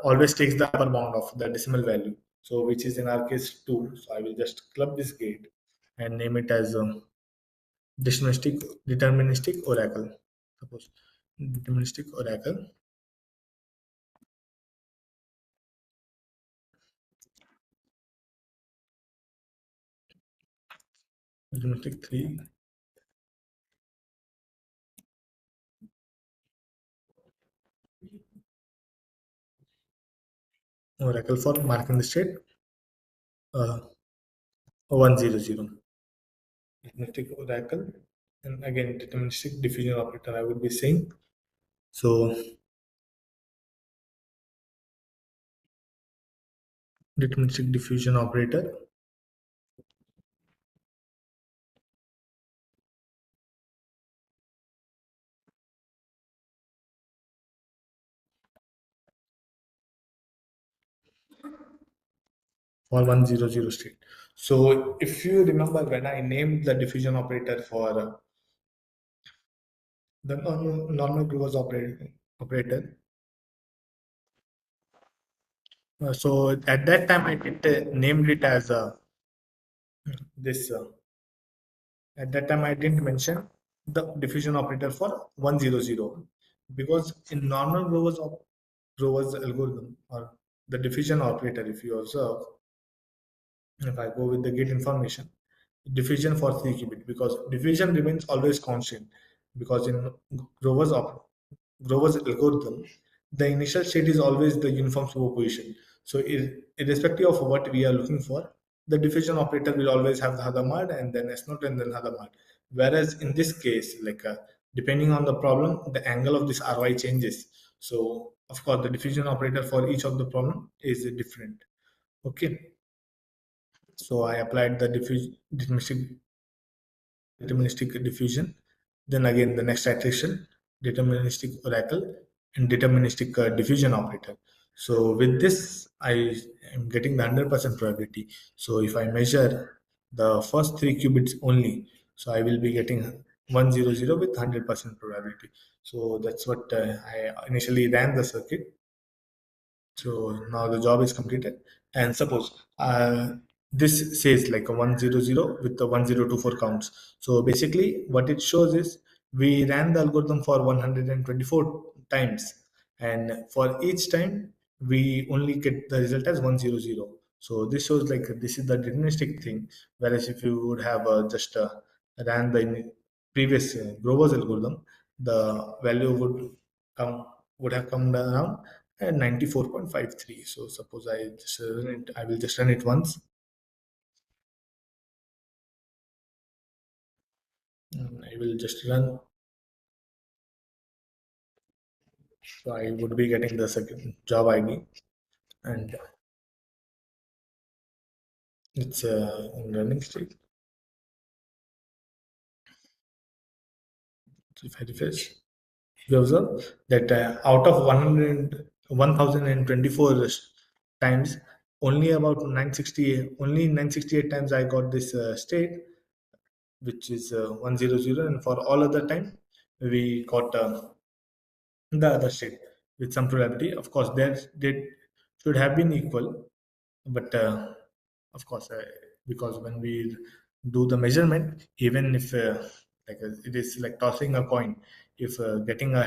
always takes the upper bound of the decimal value. So which is in our case 2. So I will just club this gate and name it as deterministic oracle. Suppose deterministic oracle, deterministic 3 oracle for marking the state 100. Deterministic oracle, and again deterministic diffusion operator I would be saying. So deterministic diffusion operator for 100 state. So if you remember when I named the diffusion operator for the normal Grover's operator, so at that time I did, named it as this. At that time I didn't mention the diffusion operator for 100 because in normal Grover's algorithm or the diffusion operator, if you observe, if I go with the gate information, diffusion for 3 qubit because diffusion remains always constant because in Grover's Grover's algorithm, the initial state is always the uniform superposition. So irrespective of what we are looking for, the diffusion operator will always have the Hadamard and then S naught and then Hadamard. Whereas in this case, like depending on the problem, the angle of this RY changes. So of course, the diffusion operator for each of the problem is different. Okay. So I applied the deterministic diffusion. Then again, the next iteration, deterministic oracle and deterministic diffusion operator. So with this, I am getting the 100% probability. So if I measure the first three qubits only, so I will be getting 100 with 100% probability. So that's what I initially ran the circuit. So now the job is completed. And suppose this says like a 100 with the 1024 counts. So basically, what it shows is we ran the algorithm for 124 times, and for each time we only get the result as 100. So this shows like this is the deterministic thing. Whereas if you would have just ran the previous Grover's algorithm, the value come would have come around at 94.53. So suppose I just run it, I will just run it once. And I will just run. So I would be getting the second job ID, and it's in running state. So if I refresh, you observe that out of 1024 times, only about 968 times I got this state, which is 100, and for all other time we got the other state. with some probability. Of course, they should have been equal, but of course, because when we do the measurement, even if it is like tossing a coin, if getting the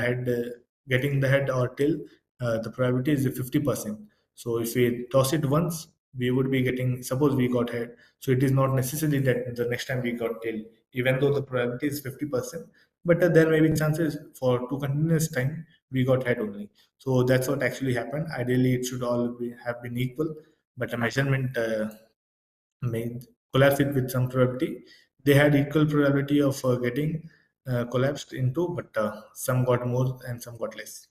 head or tail, the probability is 50%. So if we toss it once, we would be getting, suppose we got head, so it is not necessarily that the next time we got tail, even though the probability is 50%, but there may be chances for two continuous time we got head only. So that's what actually happened. Ideally it should all have been equal, but a measurement made collapse it with some probability. They had equal probability of getting collapsed into, but some got more and some got less.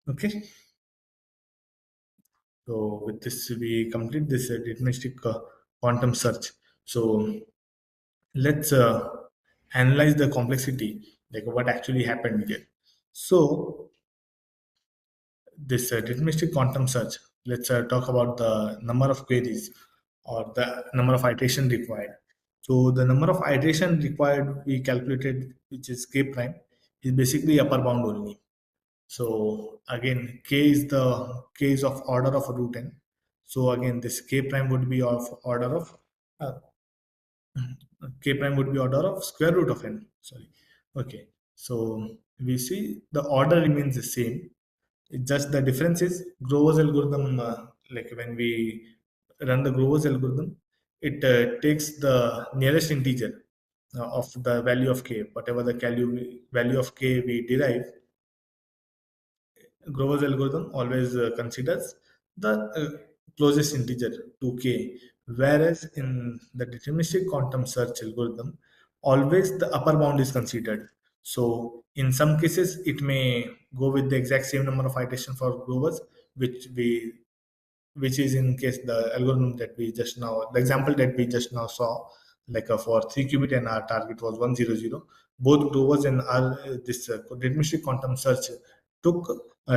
Okay, so with this we complete this deterministic quantum search. So let's analyze the complexity, like what actually happened here. So this deterministic quantum search, let's talk about the number of queries or the number of iteration required. So the number of iteration required we calculated, which is k prime, is basically upper bound only. So again, k is of order of root n. So again, this k prime would be of order of uh, k prime would be order of square root of n. Sorry. Okay. So we see the order remains the same. It just the difference is Grover's algorithm. Like when we run the Grover's algorithm, it takes the nearest integer of the value of k, whatever the value of k we derive. Grover's algorithm always considers the closest integer to k, whereas in the deterministic quantum search algorithm, always the upper bound is considered. So in some cases, it may go with the exact same number of iteration for Grover's, which is in case the algorithm that we just now, the example that we just now saw, like for 3 qubit and our target was 100. Both Grovers and our this deterministic quantum search took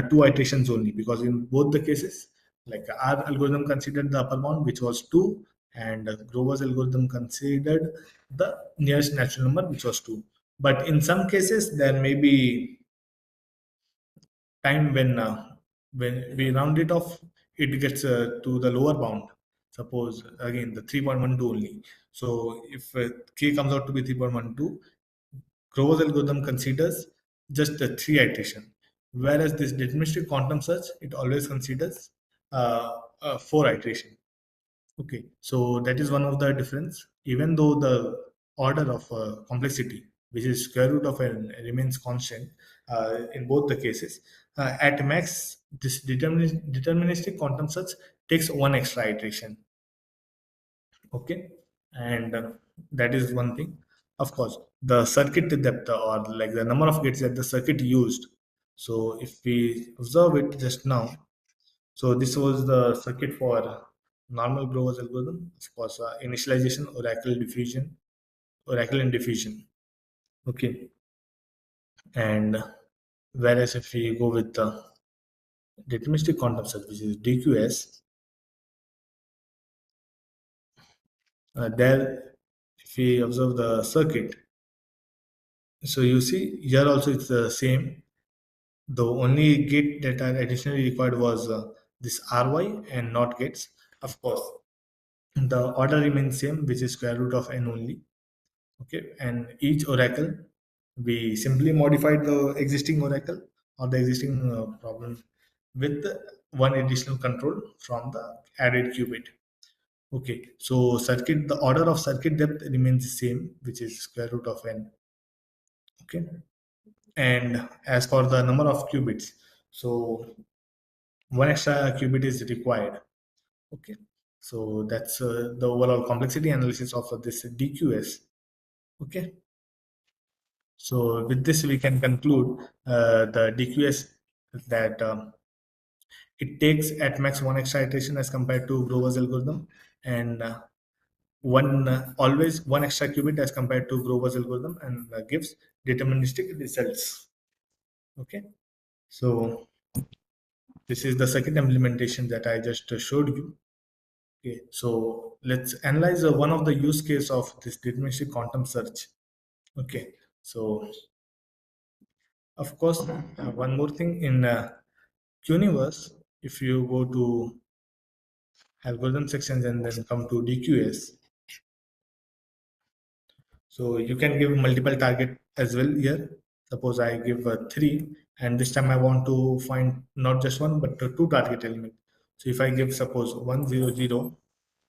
two iterations only, because in both the cases, like our algorithm considered the upper bound, which was 2, and Grover's algorithm considered the nearest natural number, which was 2. But in some cases, there may be time when we round it off, it gets to the lower bound. Suppose again the 3.12 only. So if k comes out to be 3.12, Grover's algorithm considers just the 3 iteration, whereas this deterministic quantum search, it always considers 4 iteration. Okay, so that is one of the difference. Even though the order of complexity, which is square root of n, remains constant in both the cases, at max, this deterministic quantum search takes one extra iteration. Okay, and that is one thing. Of course, the circuit depth, or like the number of gates that the circuit used. So if we observe it just now, so this was the circuit for normal Grover's algorithm. Of course, initialization, oracle and diffusion. Okay, and whereas if we go with the deterministic quantum search, which is DQS, there if we observe the circuit, so you see here also it's the same. The only gate that are additionally required was this RY and not gates. Of course, the order remains same, which is square root of n only. Okay, and each oracle, we simply modified the existing oracle or the existing problem with one additional control from the added qubit. Okay, so circuit, the order of circuit depth remains the same, which is square root of n. Okay, and as for the number of qubits, so one extra qubit is required. Okay, so that's the overall complexity analysis of this DQS. Okay, so with this we can conclude the DQS that it takes at max one extra iteration as compared to Grover's algorithm, and one always one extra qubit as compared to Grover's algorithm, and gives deterministic results. Okay, so this is the second implementation that I just showed you. Okay, so let's analyze one of the use case of this deterministic quantum search. Okay, so of course, one more thing in Universe, if you go to algorithm sections and then come to DQS, so you can give multiple target as well here. Suppose I give three, and this time I want to find not just one but two target element. So if I give suppose 100,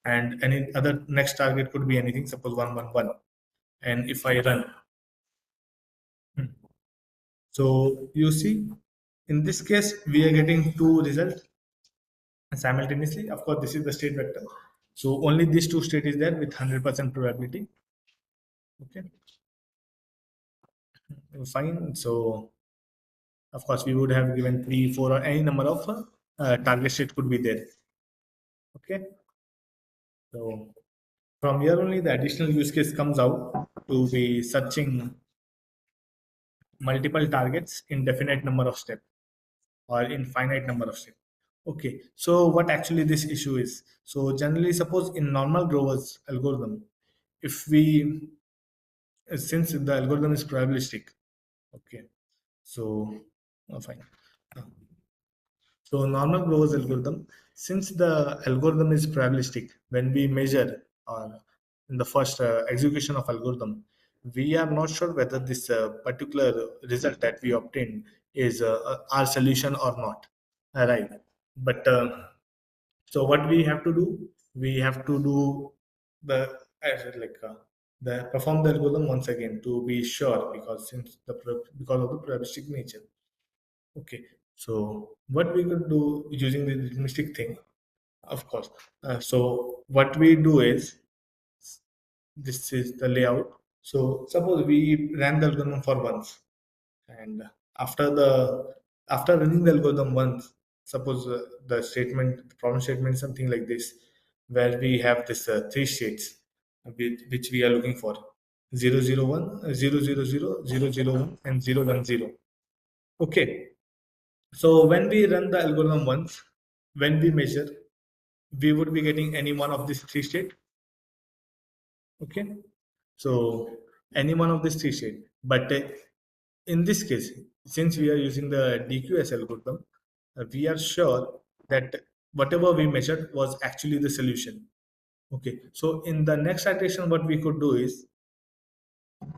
and any other next target could be anything, suppose 111, and if I run, so you see, in this case we are getting two results simultaneously. Of course, this is the state vector. So only these two state is there with 100% probability. Okay, fine. So of course, we would have given three, four, or any number of target state could be there. Okay, so from here only the additional use case comes out to be searching multiple targets in definite number of steps or in finite number of steps. Okay, so what actually this issue is? So generally, suppose in normal Grover's algorithm, if we since the algorithm is probabilistic, okay, so fine. Uh, So normal Grover's algorithm, since the algorithm is probabilistic, when we measure in the first execution of algorithm, we are not sure whether this particular result that we obtain is our solution or not. Right. But so what we have to do? We have to do the like the perform the algorithm once again to be sure because because of the probabilistic nature. Okay, so what we could do using the deterministic thing, of course. So what we do is this is the layout. So suppose we ran the algorithm for once, and after running the algorithm once, suppose the problem statement is something like this, where we have this three states which we are looking for: 001, 000, 001, and 010. Okay, so when we run the algorithm once, when we measure, we would be getting any one of these three state. Okay, so any one of these three state. But in this case, since we are using the DQS algorithm, we are sure that whatever we measured was actually the solution. Okay, so in the next iteration, what we could do is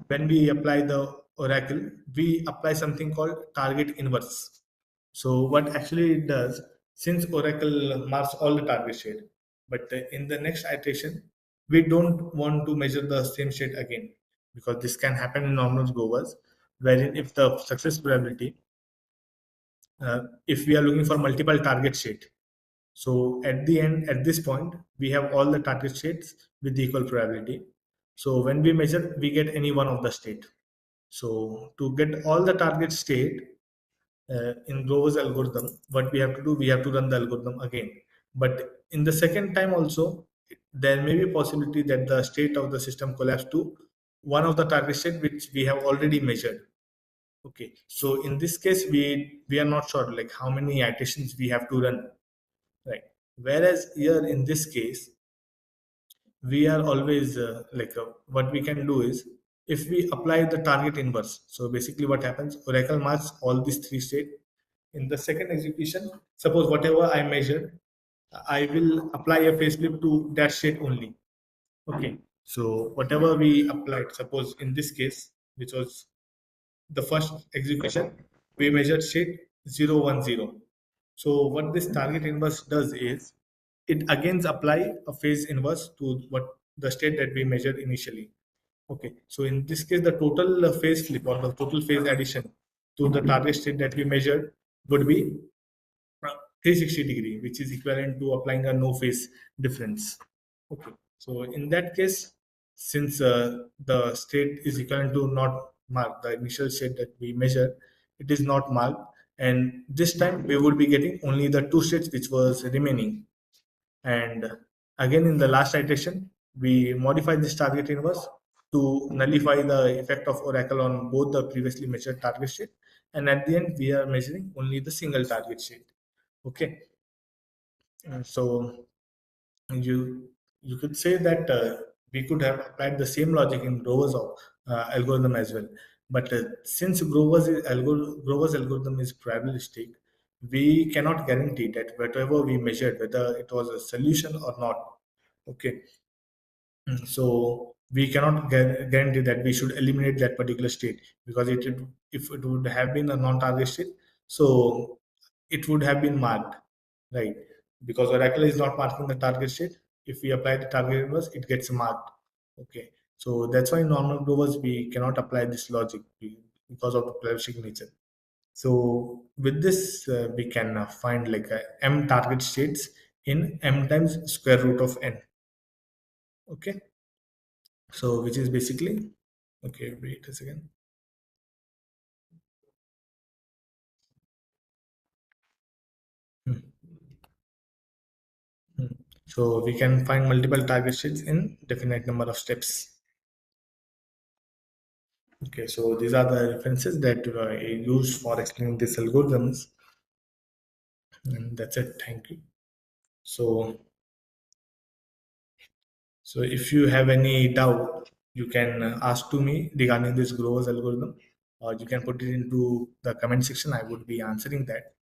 when we apply the oracle, we apply something called target inverse. So what actually it does, since oracle marks all the target state, but in the next iteration, we don't want to measure the same state again because this can happen in normal govers, wherein if the success probability, if we are looking for multiple target state, so at the end, at this point, we have all the target states with equal probability. So when we measure, we get any one of the state. So to get all the target state in Grover's algorithm, what we have to do, we have to run the algorithm again. But in the second time also, there may be a possibility that the state of the system collapse to one of the target state which we have already measured. Okay, so in this case, we are not sure like how many iterations we have to run, right? Whereas here in this case, we are always what we can do is if we apply the target inverse. So basically, what happens? Oracle marks all these three state. In the second execution, suppose whatever I measured, I will apply a facelift to that state only. Okay. So whatever we applied, suppose in this case, which was the first execution, we measured state 010. So what this target inverse does is it again apply a phase inverse to what the state that we measured initially. Okay, so in this case, the total phase flip or the total phase addition to the target state that we measured would be 360-degree, which is equivalent to applying a no phase difference. Okay, so in that case, since the state is equivalent to not marked, the initial state that we measured, it is not marked, and this time we would be getting only the two states which was remaining. And again, in the last iteration, we modify this target inverse to nullify the effect of oracle on both the previously measured target state, and at the end, we are measuring only the single target state. Okay, so you you could say that we could have applied the same logic in algorithm as well. But since Grover's algorithm is probabilistic, we cannot guarantee that whatever we measured, whether it was a solution or not. Okay. So we cannot guarantee that we should eliminate that particular state, because if it would have been a non-target state, so it would have been marked, right? Because Oracle is not marking the target state. If we apply the target inverse, it gets marked. Okay, so that's why in normal grovers we cannot apply this logic because of the probabilistic nature. So with this, we can find like m target states in m times square root of n. Okay, so which is basically, okay, wait a second. Hmm. Hmm. So we can find multiple target states in definite number of steps. Okay, so these are the references that I use for explaining these algorithms, and that's it. Thank you. So, so if you have any doubt, you can ask to me regarding this Grover's algorithm, or you can put it into the comment section. I would be answering that,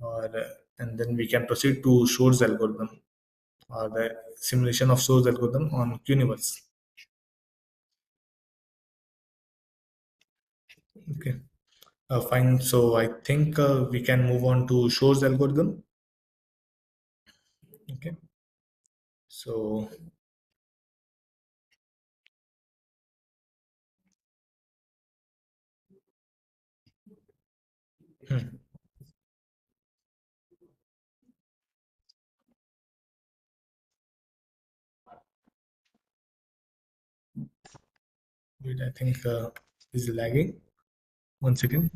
or and then we can proceed to Shore's algorithm, or the simulation of Shore's algorithm on Quniverse. Okay, fine. So I think we can move on to Shore's algorithm. Okay, so hmm, wait, I think is lagging. One second.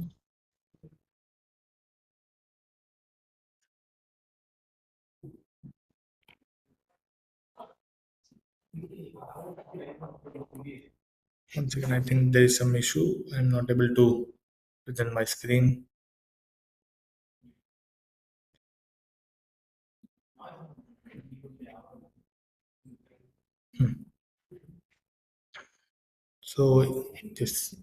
One second. I think there is some issue. I'm not able to present my screen. Hmm. So this.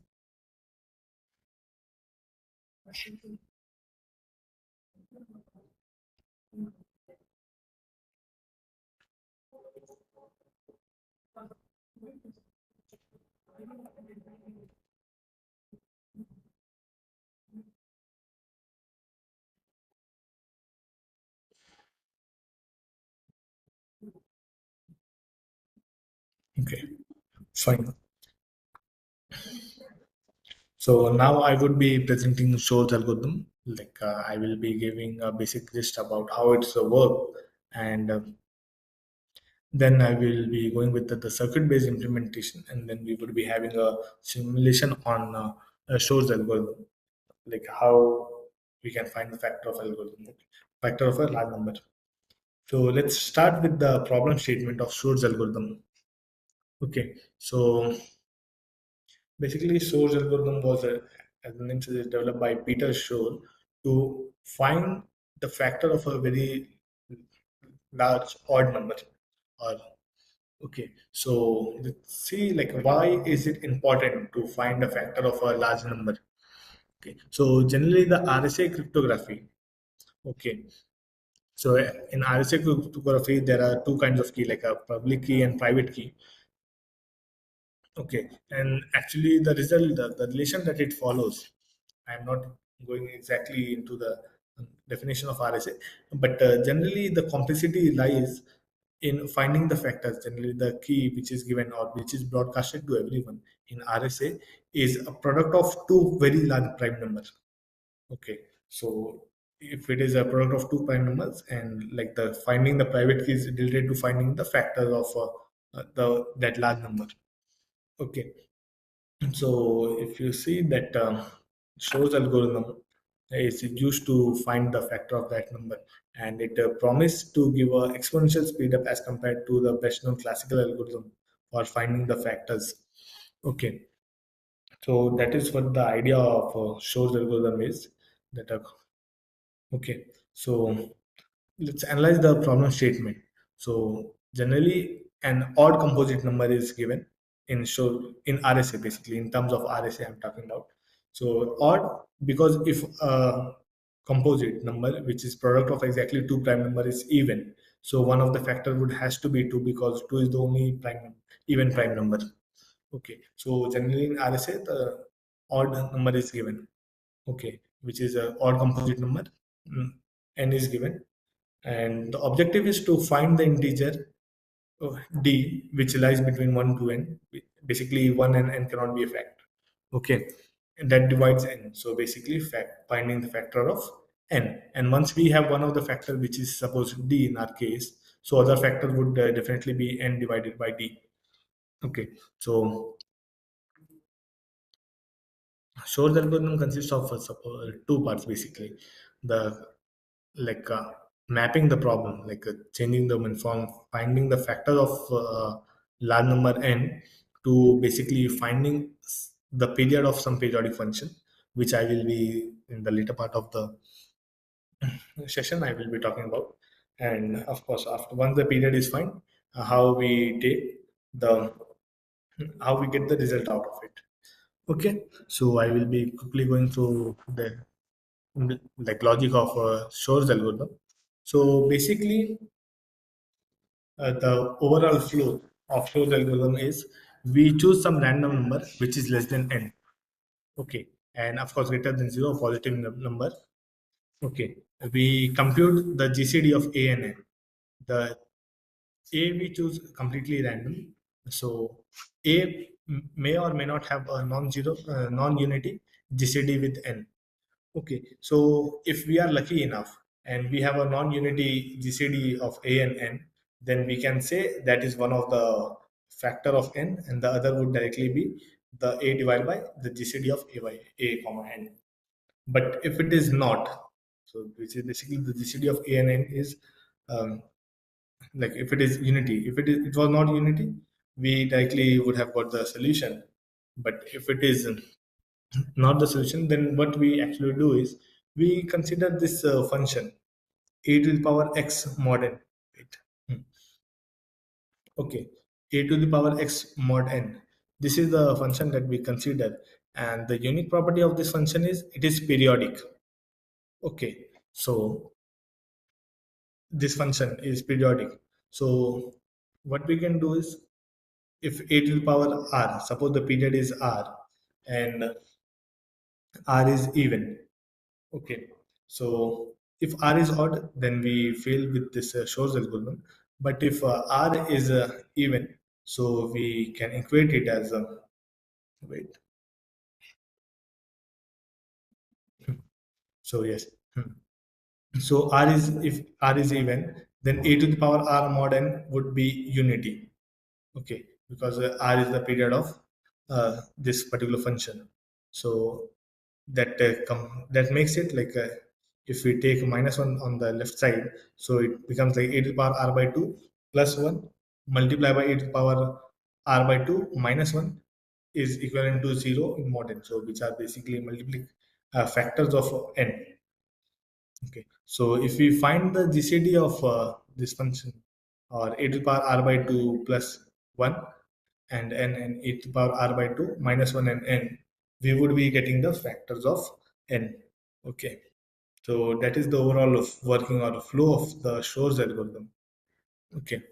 Okay, fine. So now I would be presenting Shore's algorithm. Like I will be giving a basic gist about how it's a work, and then I will be going with the circuit-based implementation, and then we would be having a simulation on Shore's algorithm, like how we can find the factor of algorithm, factor of a large number. So let's start with the problem statement of Shore's algorithm. Okay, so basically, Shore's algorithm was, as the name says, developed by Peter Shore to find the factor of a very large odd number. Or okay, so let's see, like, why is it important to find a factor of a large number? Okay, so generally the RSA cryptography. Okay, so in RSA cryptography there are two kinds of key, like a public key and private key. Okay, and actually the result, the relation that it follows, I'm not going exactly into the definition of RSA, but generally the complexity lies in finding the factors. Generally, the key which is given or which is broadcasted to everyone in RSA is a product of two very large prime numbers. Okay, so if it is a product of two prime numbers, and like the finding the private key is related to finding the factors of the that large number. Okay, so if you see that Shor's algorithm is used to find the factor of that number, and it promised to give a exponential speed up as compared to the best known classical algorithm for finding the factors. Okay, so that is what the idea of Shor's algorithm is. That okay, so let's analyze the problem statement. So generally, an odd composite number is given in RSA, basically in terms of RSA I'm talking about. So odd because if composite number, which is product of exactly two prime number, is even. So one of the factor would has to be 2 because 2 is the only even prime number. Okay, so generally in RSA the odd number is given. Okay, which is a odd composite number. mm, N is given, and the objective is to find the integer d which lies between 1 to n. Basically 1 and n cannot be a factor. Okay, and that divides n. So basically finding the factor of n, and once we have one of the factor which is suppose d in our case, so other factor would definitely be n divided by d. Okay, so Shor's algorithm consists of two parts basically. The like mapping the problem, like changing the main form, finding the factor of large number n, to basically finding the period of some periodic function, which I will be in the later part of the session I will be talking about. And of course, after once the period is fine, how we take the how we get the result out of it. Okay, so I will be quickly going through the like logic of Shor's algorithm. So basically, the overall flow of Shor's algorithm is we choose some random number which is less than n. Okay, and of course greater than zero, positive number. Okay, we compute the GCD of a and n. The a we choose completely random. So a may or may not have a non-zero, non-unity GCD with n. Okay, so if we are lucky enough and we have a non-unity GCD of a and n, then we can say that is one of the factor of n, and the other would directly be the a divided by the GCD of a by a comma n. But if it is not, so which is basically the GCD of a and n is um, like if it is unity. If it was not unity, we directly would have got the solution. But if it is not the solution, then what we actually do is we consider this function a to the power x mod n. Right? Hmm. Okay, a to the power x mod n. This is the function that we consider, and the unique property of this function is it is periodic. Okay, so this function is periodic. So what we can do is if a to the power r, suppose the period is r and r is even. Okay, so if R is odd, then we fail with this Shor's algorithm. But if R is even, so we can equate it as wait. So yes. So R is if R is even, then a to the power R mod n would be unity. Okay, because R is the period of this particular function. So that makes it like if we take minus 1 on the left side, so it becomes like a to the power r by 2 plus 1 multiply by a to the power r by 2 minus 1 is equivalent to 0 in modern, so which are basically multiple factors of n. Okay, so if we find the GCD of this function, or a to the power r by 2 plus 1 and n and e to the power r by 2 minus 1 and n, we would be getting the factors of n. Okay, so that is the overall of working or flow of the Shor's algorithm. Okay,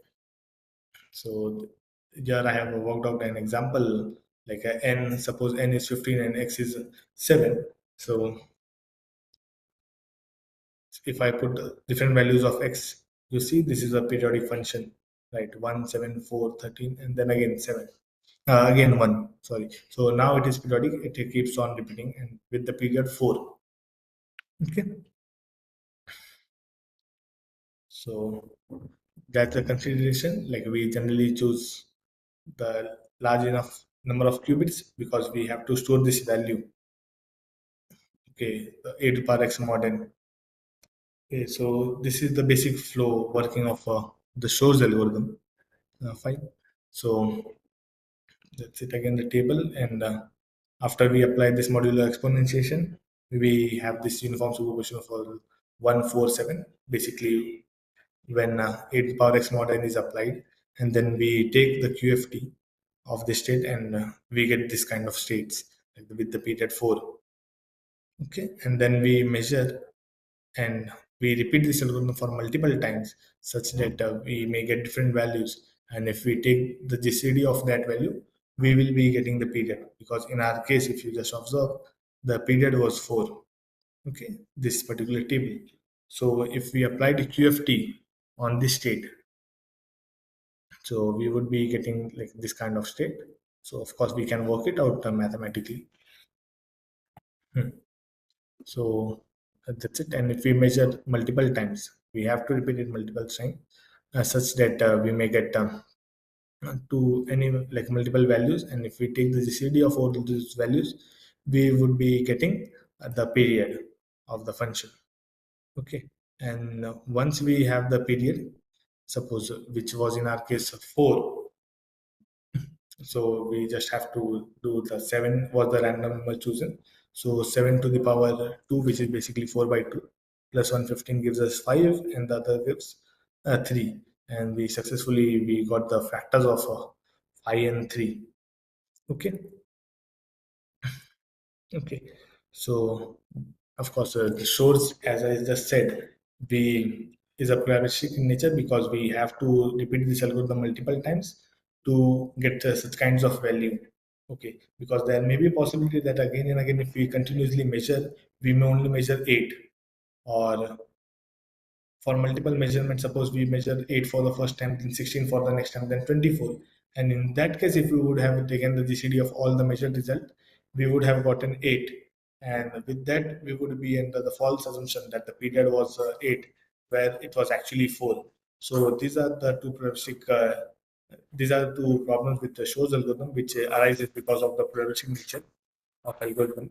so here I have worked out an example like n, suppose n is 15 and x is 7. So if I put different values of x, you see this is a periodic function, right? 1, 7, 4, 13, and then again 7. Again 1, sorry. So now it is periodic, it keeps on repeating and with the period 4. Okay, so that's a consideration. Like we generally choose the large enough number of qubits because we have to store this value. Okay, the a to power x mod n. Okay, so this is the basic flow working of the Shor's algorithm. Fine. So that's it again the table, and after we apply this modular exponentiation, we have this uniform superposition for 147. Basically, when a to the power x mod n is applied, and then we take the QFT of the state, and we get this kind of states like with the period 4. Okay, and then we measure and we repeat this algorithm for multiple times such that we may get different values. And if we take the GCD of that value, we will be getting the period, because in our case, if you just observe, the period was 4. Okay, this particular table. So if we apply the QFT on this state, so we would be getting like this kind of state. So of course we can work it out mathematically. Hmm. So that's it. And if we measure multiple times, we have to repeat it multiple times, such that we may get to any like multiple values. And if we take the GCD of all of these values, we would be getting the period of the function. Okay. And once we have the period, suppose which was in our case 4, so we just have to do the 7 was the random number chosen. So 7 to the power 2, which is basically 4 by 2, plus 115 gives us 5, and the other gives 3. And we successfully we got the factors of 5 and 3. Okay. Okay. So, of course, the source, as I just said, we is a probabilistic in nature because we have to repeat this algorithm multiple times to get such kinds of value. Okay, because there may be a possibility that again and again, if we continuously measure, we may only measure 8, or for multiple measurements, suppose we measure 8 for the first time, then 16 for the next time, then 24. And in that case, if we would have taken the GCD of all the measured result, we would have gotten 8. And with that, we would be under the false assumption that the period was 8, where it was actually 4. So these are two problems with the Shor's algorithm, which arises because of the probabilistic nature of algorithm.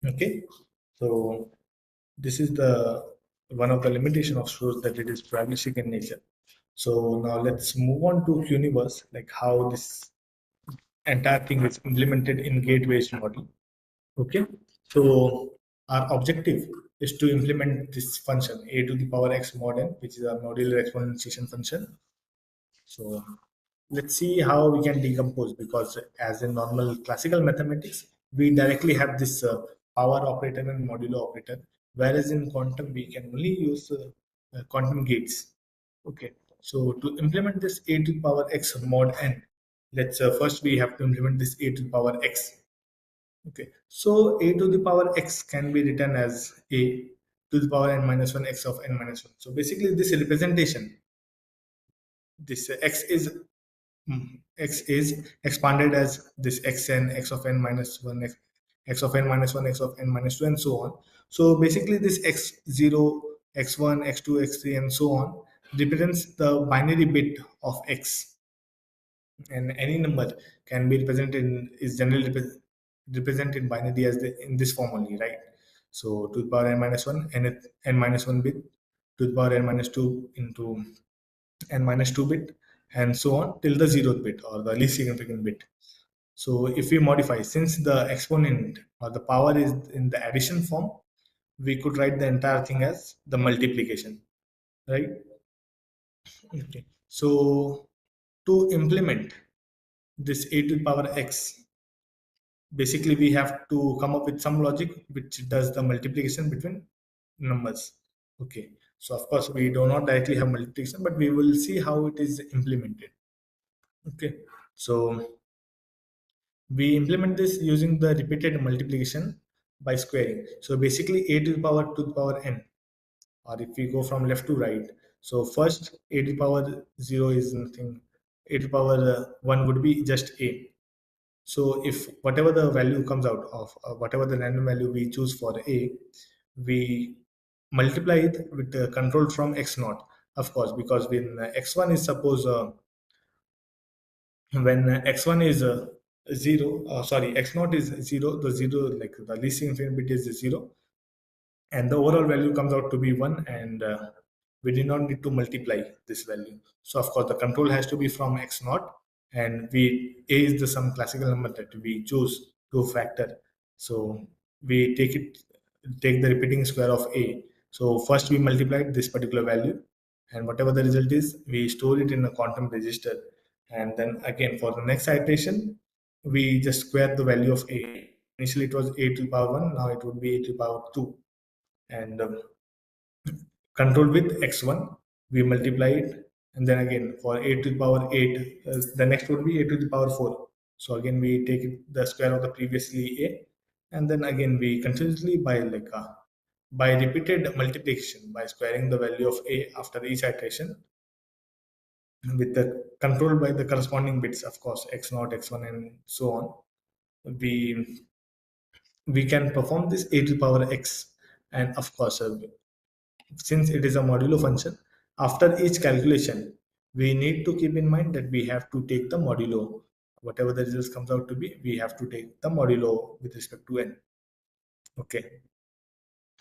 Okay, so this is the one of the limitation of Shor's, that it is probabilistic in nature. So now let's move on to Universe, like how this entire thing is implemented in gate-based model. Okay, so our objective is to implement this function a to the power x mod n, which is a modular exponentiation function. So let's see how we can decompose, because as in normal classical mathematics, we directly have this power operator and modulo operator, whereas in quantum we can only use quantum gates. Okay, so to implement this a to the power x mod n, let's first we have to implement this a to the power x. Okay, so a to the power x can be written as a to the power n minus 1 x of n minus 1. So basically this representation, this x is expanded as this xn, x of n minus 1, x of n minus 1, x of n minus 2, and so on. So basically this x0, x1, x2, x3, and so on represents the binary bit of x, and any number can be represented is generally represented in binary as in this form only, right? So to the power n minus 1, n minus 1 bit, to the power n minus 2 into n minus 2 bit, and so on till the 0th bit, or the least significant bit. So if we modify, since the exponent or the power is in the addition form, we could write the entire thing as the multiplication, right? Okay. So to implement this a to the power x, basically we have to come up with some logic which does the multiplication between numbers. Okay. So of course we do not directly have multiplication, but we will see how it is implemented. Okay. So we implement this using the repeated multiplication by squaring. So basically a to the power n, or if we go from left to right. So first a to the power 0 is nothing. A to the power 1 would be just a. So if whatever the value comes out of whatever the random value we choose for a, we multiply it with the control from x naught. Of course, because when x1 is suppose when x1 is 0, sorry, x naught is 0, the 0, like the least significant bit is 0, and the overall value comes out to be 1, and we do not need to multiply this value. So of course the control has to be from x naught, and we a is the some classical number that we choose to factor. So we take the repeating square of a. So first we multiplied this particular value, and whatever the result is, we store it in a quantum register, and then again for the next iteration we just square the value of a. Initially it was a to the power 1, now it would be a to the power 2. and control with x1, we multiply it, and then again for a to the power 8, the next would be a to the power 4. So again we take the square of the previously a, and then again we continuously by repeated multiplication, by squaring the value of a after each iteration, with the controlled by the corresponding bits, of course x0, x1, and so on, we we can perform this a to the power x. And of course, since it is a modulo function, after each calculation we need to keep in mind that we have to take the modulo. Whatever the results comes out to be, we have to take the modulo with respect to n. Okay,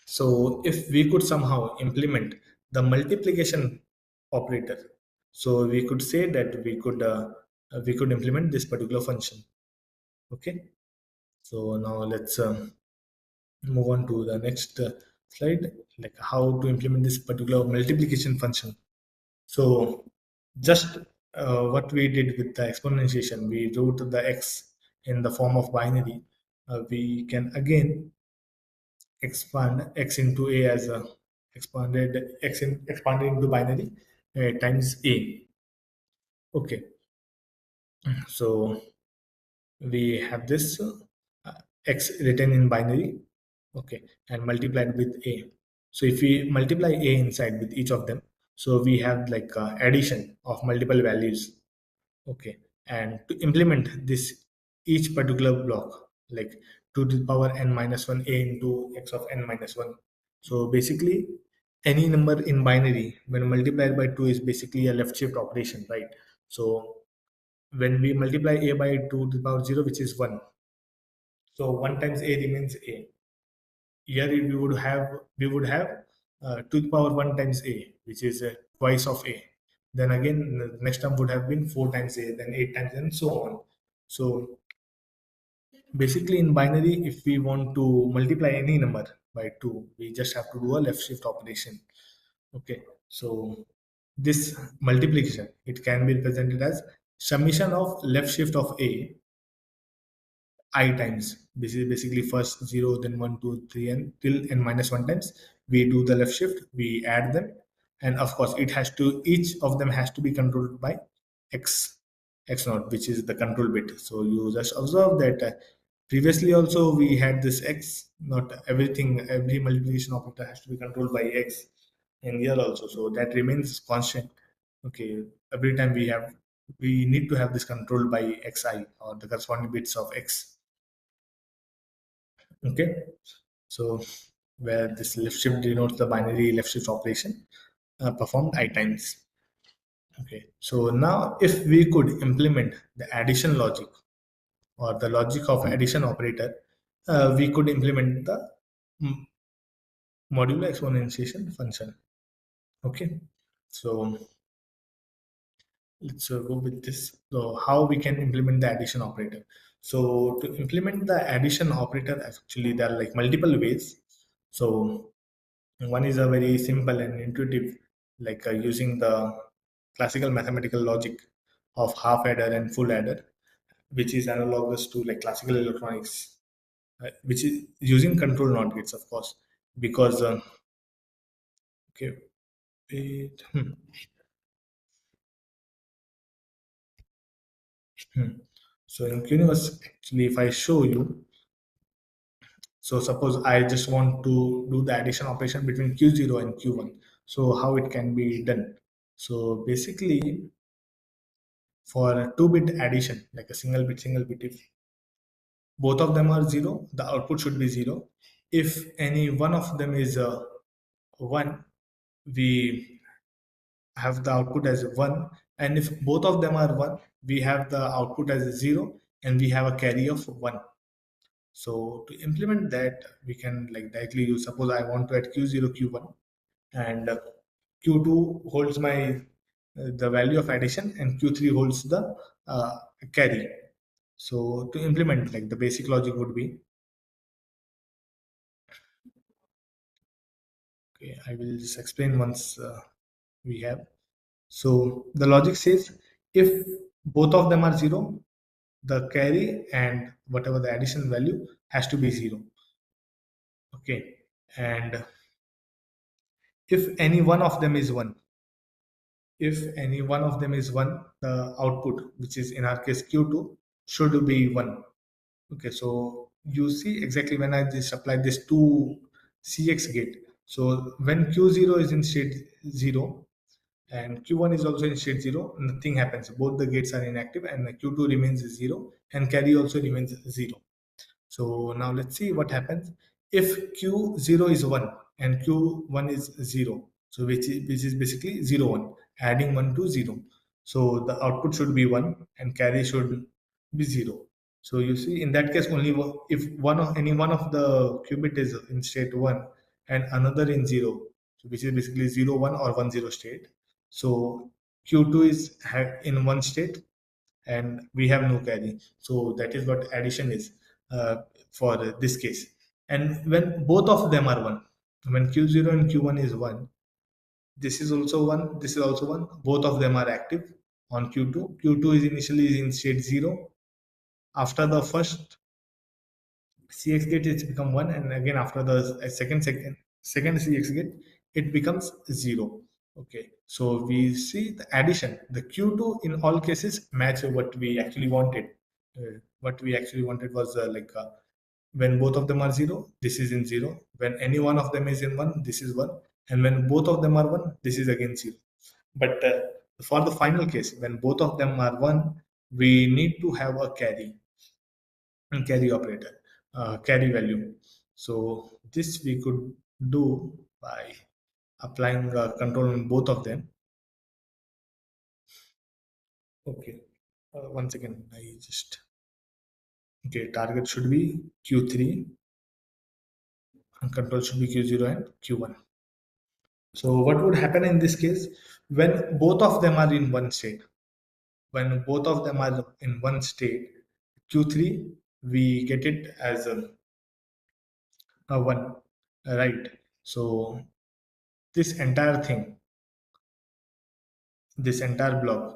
so if we could somehow implement the multiplication operator, so we could say that we could implement this particular function. Okay, so now let's move on to the next slide, like how to implement this particular multiplication function. So just what we did with the exponentiation, we wrote the x in the form of binary. We can again expand x into a as a expanded into binary times a. Okay, so we have this x written in binary, okay, and multiplied with a. So if we multiply a inside with each of them, so we have like addition of multiple values. Okay, and to implement this each particular block, like 2 to the power n minus 1 a into x of n minus 1. So basically any number in binary when multiplied by 2 is basically a left shift operation, right? So when we multiply a by 2 to the power 0, which is 1, so 1 times a remains a. Here we would have 2 to the power 1 times a, which is twice of a. Then again the next term would have been 4 times a, then 8 times, and so on. So basically in binary, if we want to multiply any number by 2, we just have to do a left shift operation. Okay, so this multiplication, it can be represented as summation of left shift of a I times. This is basically first 0, then 1, 2, 3, and till n minus 1 times. We do the left shift, we add them, and of course, each of them has to be controlled by x, x naught, which is the control bit. So you just observe that previously also we had this x, not everything, every multiplication operator has to be controlled by x, and here also. So that remains constant. Okay, every time we need to have this controlled by xi, or the corresponding bits of x. Okay, so where this left shift denotes the binary left shift operation performed I times. Okay, so now if we could implement the addition logic, or the logic of addition operator, we could implement the mm, modulo exponentiation function. Okay, so let's go with this. So how we can implement the addition operator? So to implement the addition operator, actually there are like multiple ways. So one is a very simple and intuitive, like using the classical mathematical logic of half adder and full adder, which is analogous to like classical electronics, which is using control NOT gates, of course, because okay, wait, hmm. So in Quniverse, actually, if I show you, so suppose I just want to do the addition operation between Q0 and Q1. So how it can be done? So basically, for a 2-bit addition, like a single bit, if both of them are 0, the output should be 0. If any one of them is 1, we have the output as 1. And if both of them are 1, we have the output as 0, and we have a carry of 1. So to implement that, we can like directly use, suppose I want to add Q0, Q1, and Q2 holds my the value of addition, and Q3 holds the uh, carry. So to implement, like the basic logic would be, okay, I will just explain once we have. So the logic says if both of them are 0, the carry and whatever the addition value has to be 0. Okay, and If any one of them is 1, if any one of them is 1, the output, which is in our case Q2, should be 1. Okay, so you see exactly when I just applied this to CX gate. So when Q0 is in state 0 and Q1 is also in state 0, nothing happens. Both the gates are inactive and the Q2 remains 0 and carry also remains 0. So now let's see what happens if Q0 is 1 and Q1 is 0. So which is basically 0 1, adding 1 to 0. So the output should be 1 and carry should be 0. So you see in that case only if any one of the qubit is in state 1 and another in 0, so which is basically 0 1 or 1 0 state. So Q2 is in one state and we have no carry. So that is what addition is uh, for this case. And when both of them are 1, when Q0 and Q1 is 1, this is also 1, this is also 1, both of them are active on Q2. Q2 is initially in state 0. After the first CX gate, it's become 1, and again after the second CX gate, it becomes 0. Okay, so we see the addition. The Q2 in all cases match what we actually wanted. What we actually wanted was when both of them are 0, this is in 0. When any one of them is in 1, this is 1. And when both of them are 1, this is again 0. But for the final case, when both of them are 1, we need to have a carry operator, carry value. So this we could do by applying control on both of them. Okay, once again, I just okay. Target should be Q3 and control should be Q0 and Q1. So what would happen in this case when both of them are in one state? When both of them are in one state, Q3 we get it as a 1, right? So this entire thing, this entire block,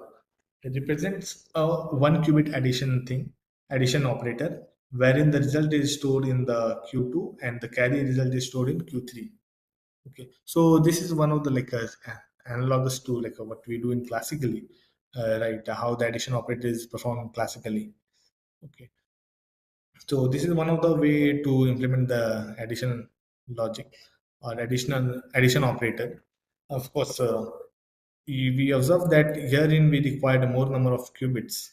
it represents a one qubit addition operator, wherein the result is stored in the Q2 and the carry result is stored in Q3. Okay, so this is one of the analogous to what we do in classically, right? How the addition operator is performed classically. Okay, so this is one of the way to implement the addition logic or addition operator. Of course, we observe that herein we required more number of qubits.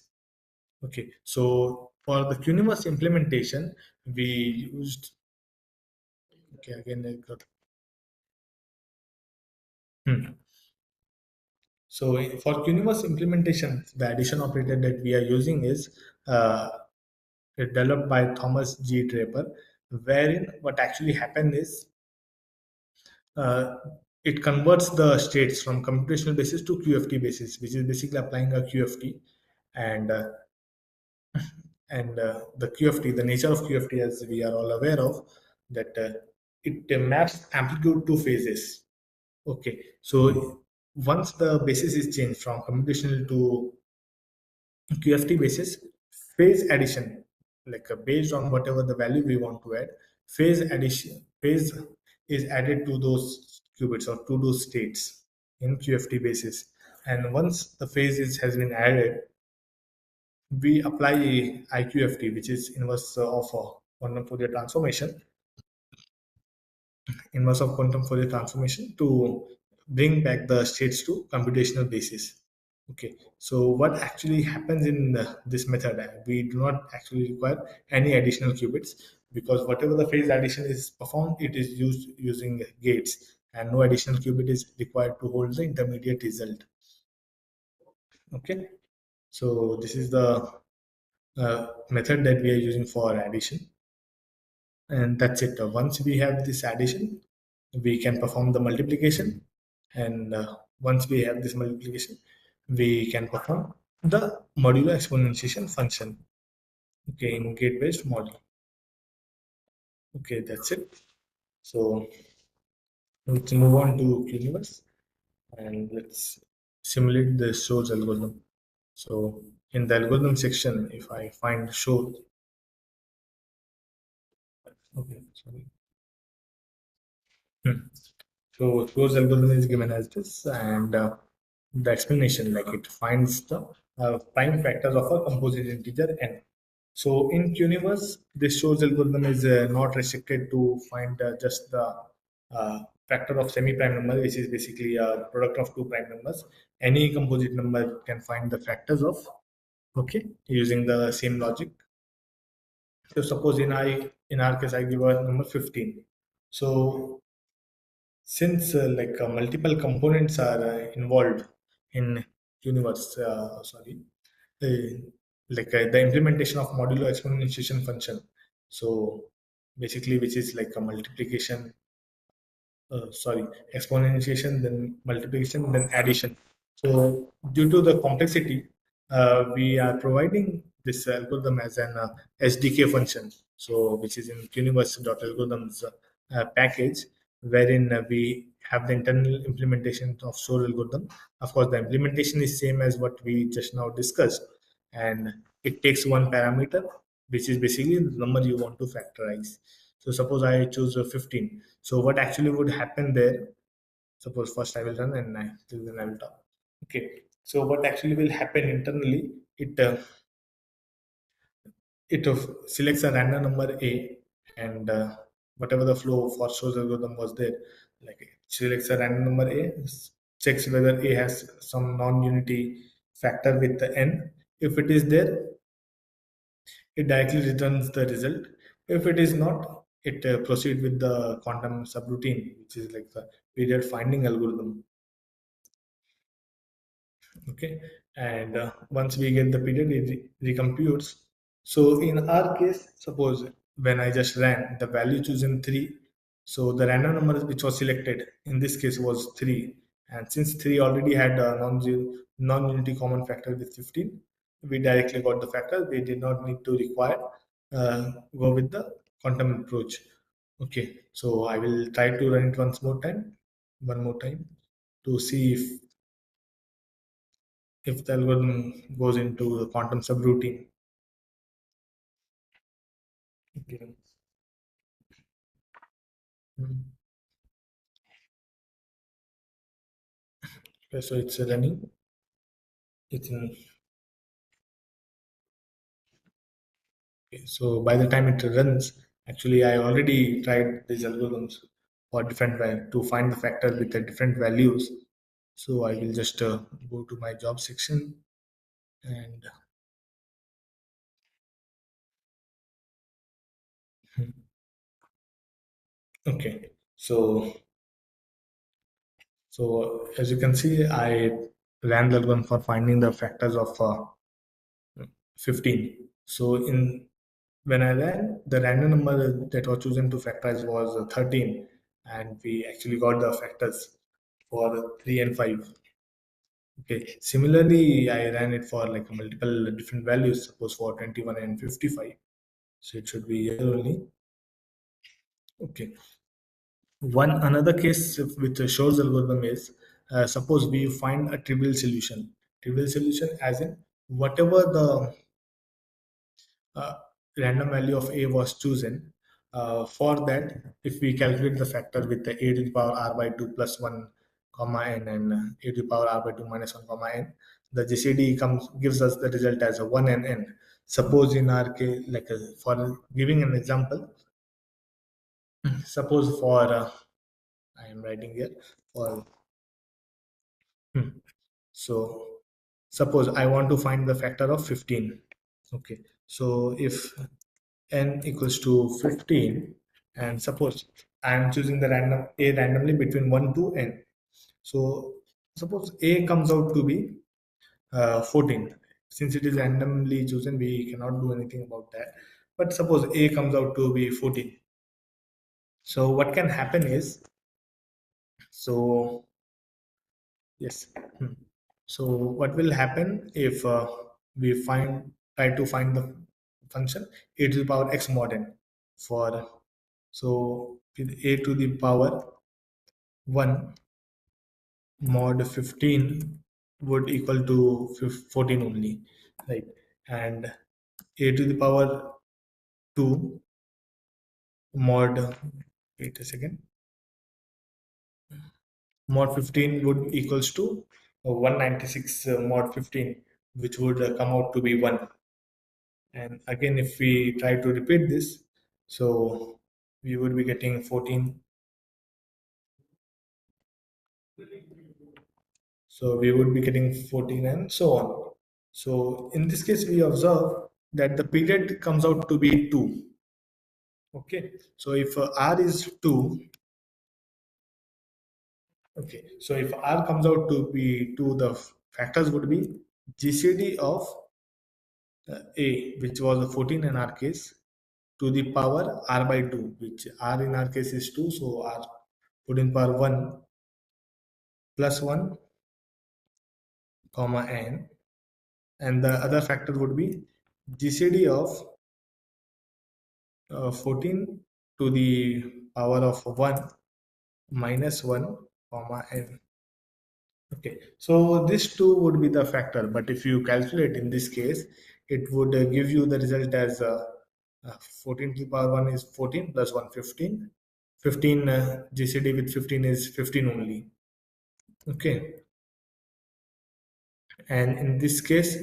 Okay, so for the Quniverse implementation, we used okay again. Hmm. So for Quniverse implementation, the addition operator that we are using is uh, developed by Thomas G. Draper, wherein what actually happened is uh, it converts the states from computational basis to QFT basis, which is basically applying a QFT, and the QFT, the nature of QFT, as we are all aware of, that it maps amplitude to phases. Okay, so once the basis is changed from computational to QFT basis, phase addition, based on whatever the value we want to add, phase is added to those qubits or to those states in QFT basis. And once the has been added, we apply IQFT, which is inverse of quantum Fourier transformation, to bring back the states to computational basis. Okay, so what actually happens in this method? We do not actually require any additional qubits because whatever the phase addition is performed, it is used using gates, and no additional qubit is required to hold the intermediate result. Okay, so this is the method that we are using for addition, and that's it. Once we have this addition, we can perform the multiplication, and once we have this multiplication, we can perform the modulo exponentiation function. Okay, in gate based model. Okay, that's it. So let's move on to universe and let's simulate the Shor's algorithm. So in the algorithm section, if I find Shor, okay, sorry. Hmm. So Shor's algorithm is given as this, and the explanation, like, it finds the prime factors of a composite integer n. So in Universe, this Shor's algorithm is not restricted to find just the factor of semi-prime number, which is basically a product of two prime numbers. Any composite number can find the factors of, okay, using the same logic. So suppose in our case I give a number 15. So since multiple components are involved in universe, uh, the implementation of modulo exponentiation function. So basically, which is like a multiplication, exponentiation, then multiplication, then addition. So due to the complexity, we are providing this algorithm as an SDK function. So which is in universe.algorithms package, wherein we have the internal implementation of Shor algorithm. Of course, the implementation is same as what we just now discussed, and it takes one parameter, which is basically the number you want to factorize. So suppose I choose 15. So what actually would happen there? Suppose first I will run and then I will talk. Okay. So what actually will happen internally? It selects a random number A, and whatever the flow for source algorithm was there, like it selects a random number A, checks whether A has some non-unity factor with the n. If it is there, it directly returns the result. If it is not, it proceed with the quantum subroutine, which is like the period finding algorithm. Okay, and once we get the period, it recomputes. So in our case, suppose when I just ran, the value chosen 3. So the random number which was selected in this case was 3, and since 3 already had a non-unity common factor with 15, we directly got the factor. We did not need to require go with the quantum approach. Okay, so I will try to run it one more time, to see if the algorithm goes into the quantum subroutine. Okay. Mm. Okay, so it's running. It's in, okay. So by the time it runs, actually I already tried these algorithms for different to find the factor with the different values. So I will just go to my job section and okay. So as you can see, I ran the algorithm for finding the factors of 15. So in when I ran, the random number that was chosen to factorize was 13, and we actually got the factors for 3 and 5. Okay. Similarly, I ran it for like multiple different values, suppose for 21 and 55. So it should be here only. Okay. One another case with the Shor's algorithm is, suppose we find a trivial solution. Trivial solution, as in whatever the uh, random value of a was chosen. For that, if we calculate the factor with the a to the power r by 2 plus 1 comma n, and a to the power r by 2 minus 1 comma n, the GCD comes gives us the result as a 1 and n. Suppose in our case, for giving an example, suppose for I am writing here for hmm, so suppose I want to find the factor of 15. Okay, so if n equals to 15, and suppose I am choosing the random a randomly between 1 to n. So suppose a comes out to be 14. Since it is randomly chosen, we cannot do anything about that. But suppose a comes out to be 14. So what can happen is, so yes. Hmm. So what will happen if we try to find the function a to the power x mod n for, so with a to the power 1 mod 15 would equal to 14 only, right? And a to the power 2 mod, wait a second, mod 15 would equals to 196 mod 15, which would come out to be 1. And again, if we try to repeat this, so we would be getting 14. So we would be getting 14 and so on. So in this case, we observe that the period comes out to be 2. Okay. So if R is 2, okay. So if R comes out to be 2, the factors would be GCD of A, which was 14 in our case, to the power R by 2, which R in our case is 2. So R put in power 1 plus 1, comma n. And the other factor would be GCD of 14 to the power of 1 minus 1 comma n. Okay, so this 2 would be the factor, but if you calculate in this case, it would give you the result as 14 to the power 1 is 14 plus 1 15. 15 GCD with 15 is 15 only. Okay, and in this case,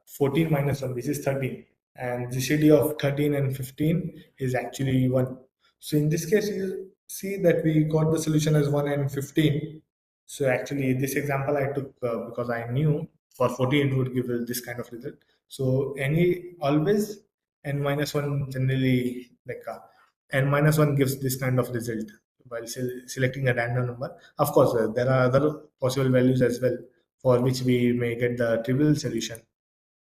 14 minus 1, this is 13. And GCD of 13 and 15 is actually 1. So in this case, you see that we got the solution as 1 and 15. So actually, this example I took because I knew for 14 it would give this kind of result. So any always n minus 1 generally like n minus 1 gives this kind of result while selecting a random number. Of course, there are other possible values as well for which we may get the trivial solution.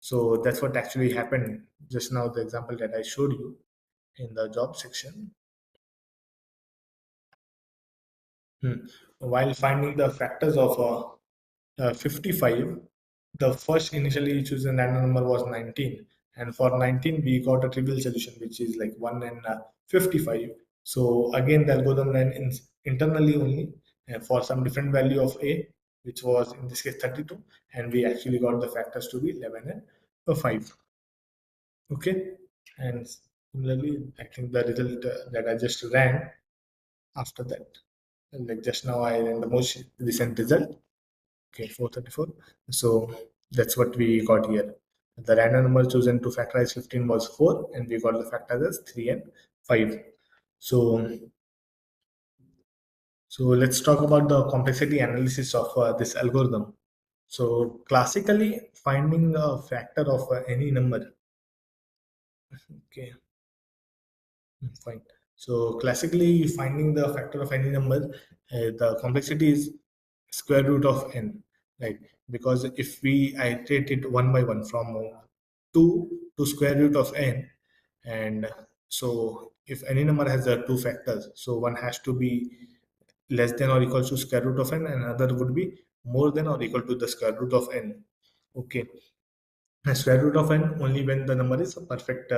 So that's what actually happened just now, the example that I showed you in the job section. While finding the factors of 55, the first initially chosen random number was 19. And for 19, we got a trivial solution, which is like 1 and 55. So again, the algorithm ran internally only for some different value of A, which was in this case 32. And we actually got the factors to be 11 and 5. Okay. And similarly, I think the result that I just ran after that, like just now I ran the most recent result. Okay, 434. So that's what we got here. The random number chosen to factorize 15 was 4, and we got the factors as 3 and 5. So, so let's talk about the complexity analysis of this algorithm. So classically, finding a factor of any number. Okay, fine. So classically, finding the factor of any number, the complexity is square root of n, right? Because if we iterate it one by one from 2 to square root of n, and so if any number has two factors, so one has to be less than or equal to square root of n, and another would be more than or equal to the square root of n. Okay, the square root of n only when the number is a perfect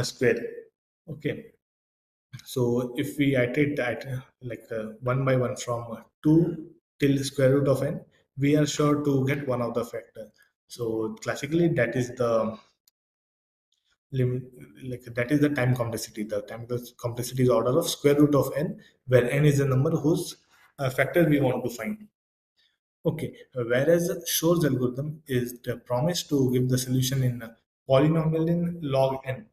square. Okay, so if we iterate that like one by one from 2 till square root of n, we are sure to get one of the factor. So classically, that is the like that is the time complexity. The time complexity is order of square root of n, where n is the number whose factor we want to find. Okay, whereas Shor's algorithm is the promise to give the solution in polynomial in log n.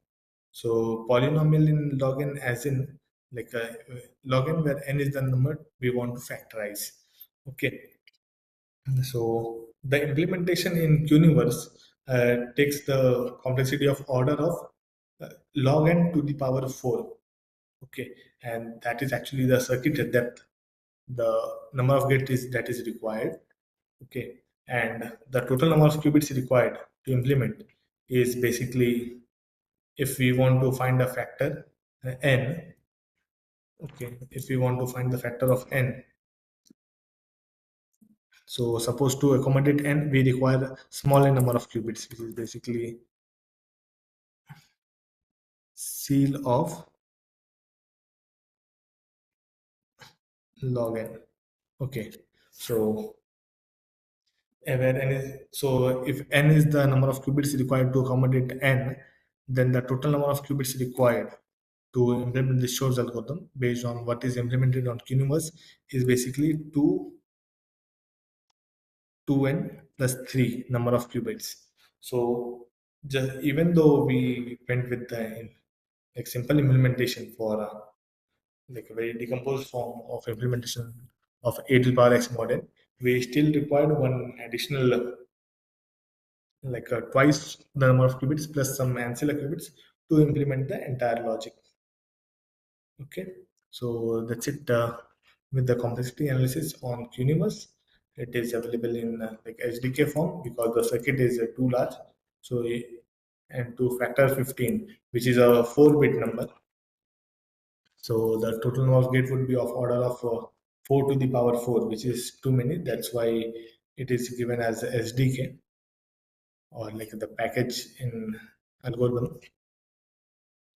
So polynomial in log n as in like log n where n is the number we want to factorize. Okay, so the implementation in Quniverse takes the complexity of order of log n to the power of 4. Okay, and that is actually the circuit depth, the number of gates is that is required. Okay, and the total number of qubits required to implement is basically if we want to find a factor n. Okay, if we want to find the factor of n, so suppose to accommodate n we require smaller number of qubits, which is basically seal of log n. Okay, so where n is, so if n is the number of qubits required to accommodate n, then the total number of qubits required to implement this Shor's algorithm based on what is implemented on Quniverse is basically 2n plus 3 number of qubits. So just even though we went with the like simple implementation for like a very decomposed form of implementation of a to the power x model, we still required one additional like twice the number of qubits plus some ancillary qubits to implement the entire logic. Okay, so that's it with the complexity analysis on Quniverse. It is available in like SDK form because the circuit is too large. So and to factor 15, which is a 4-bit number. So the total number of gate would be of order of 4 to the power 4, which is too many. That's why it is given as a SDK or like the package in algorithm.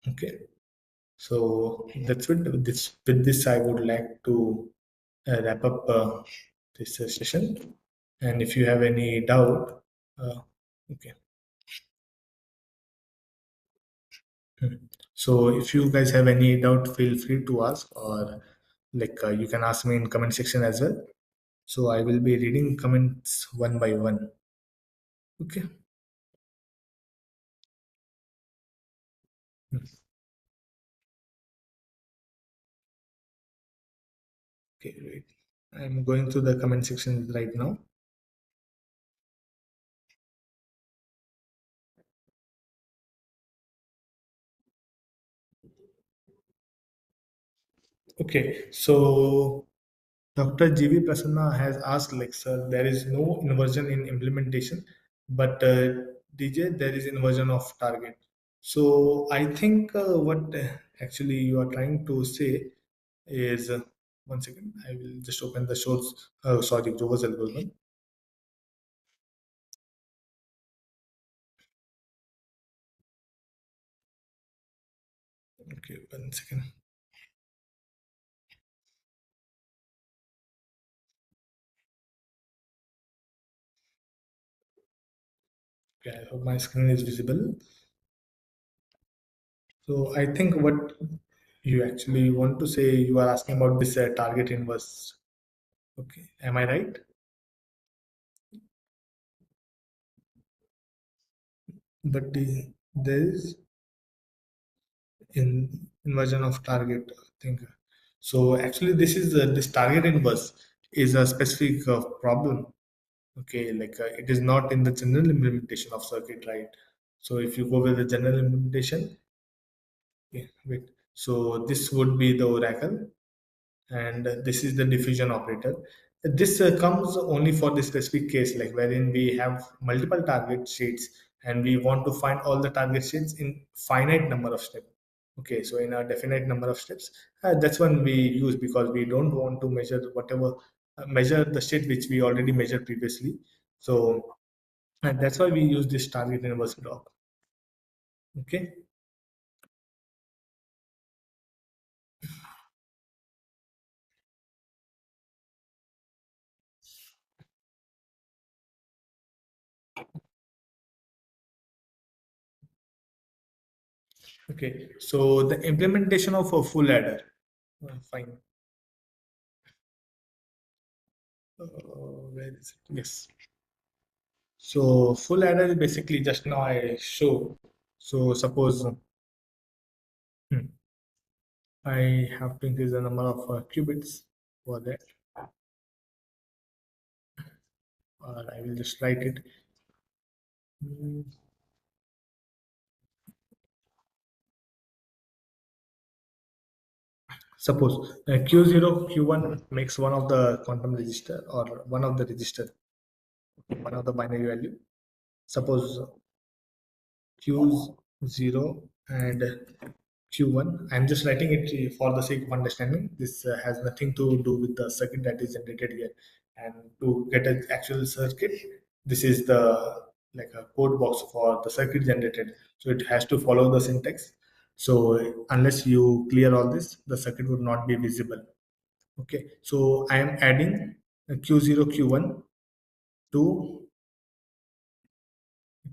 Okay. So that's with this I would like to wrap up this session. And if you have any doubt, okay. Hmm. So if you guys have any doubt, feel free to ask, or like you can ask me in comment section as well. So I will be reading comments one by one. Okay. Hmm. Okay. Right. I'm going through the comment section right now. Okay. So Dr. G.V. Prasanna has asked, like, sir, there is no inversion in implementation, but DJ, there is inversion of target. So I think what actually you are trying to say is, one second, I will just open the shorts, sorry, Grover's algorithm. Okay, one second. Okay, I hope my screen is visible. So I think what you actually want to say, you are asking about this target inverse. Okay, am I right? But there is in inversion of target thing. So actually, this target inverse is a specific problem. Okay, like it is not in the general implementation of circuit, right? So if you go with the general implementation, okay, wait. So this would be the oracle, and this is the diffusion operator. This comes only for the specific case, like wherein we have multiple target sheets and we want to find all the target sheets in finite number of steps. Okay, so in a definite number of steps, that's one we use because we don't want to measure whatever measure the state which we already measured previously. So and that's why we use this target inverse block. Okay. Okay. So the implementation of a full adder. Fine. Where is it? Yes. So full adder is basically just now I show. So suppose hmm, I have to increase the number of qubits for that, or I will just write it. Hmm, Suppose Q0, Q1 makes one of the quantum register or one of the register, one of the binary value. Suppose Q0 and Q1. I'm just writing it for the sake of understanding. This has nothing to do with the circuit that is generated here. And to get an actual circuit, this is the like a code box for the circuit generated. So it has to follow the syntax. So unless you clear all this, the circuit would not be visible. Okay. So I am adding Q0, Q1 to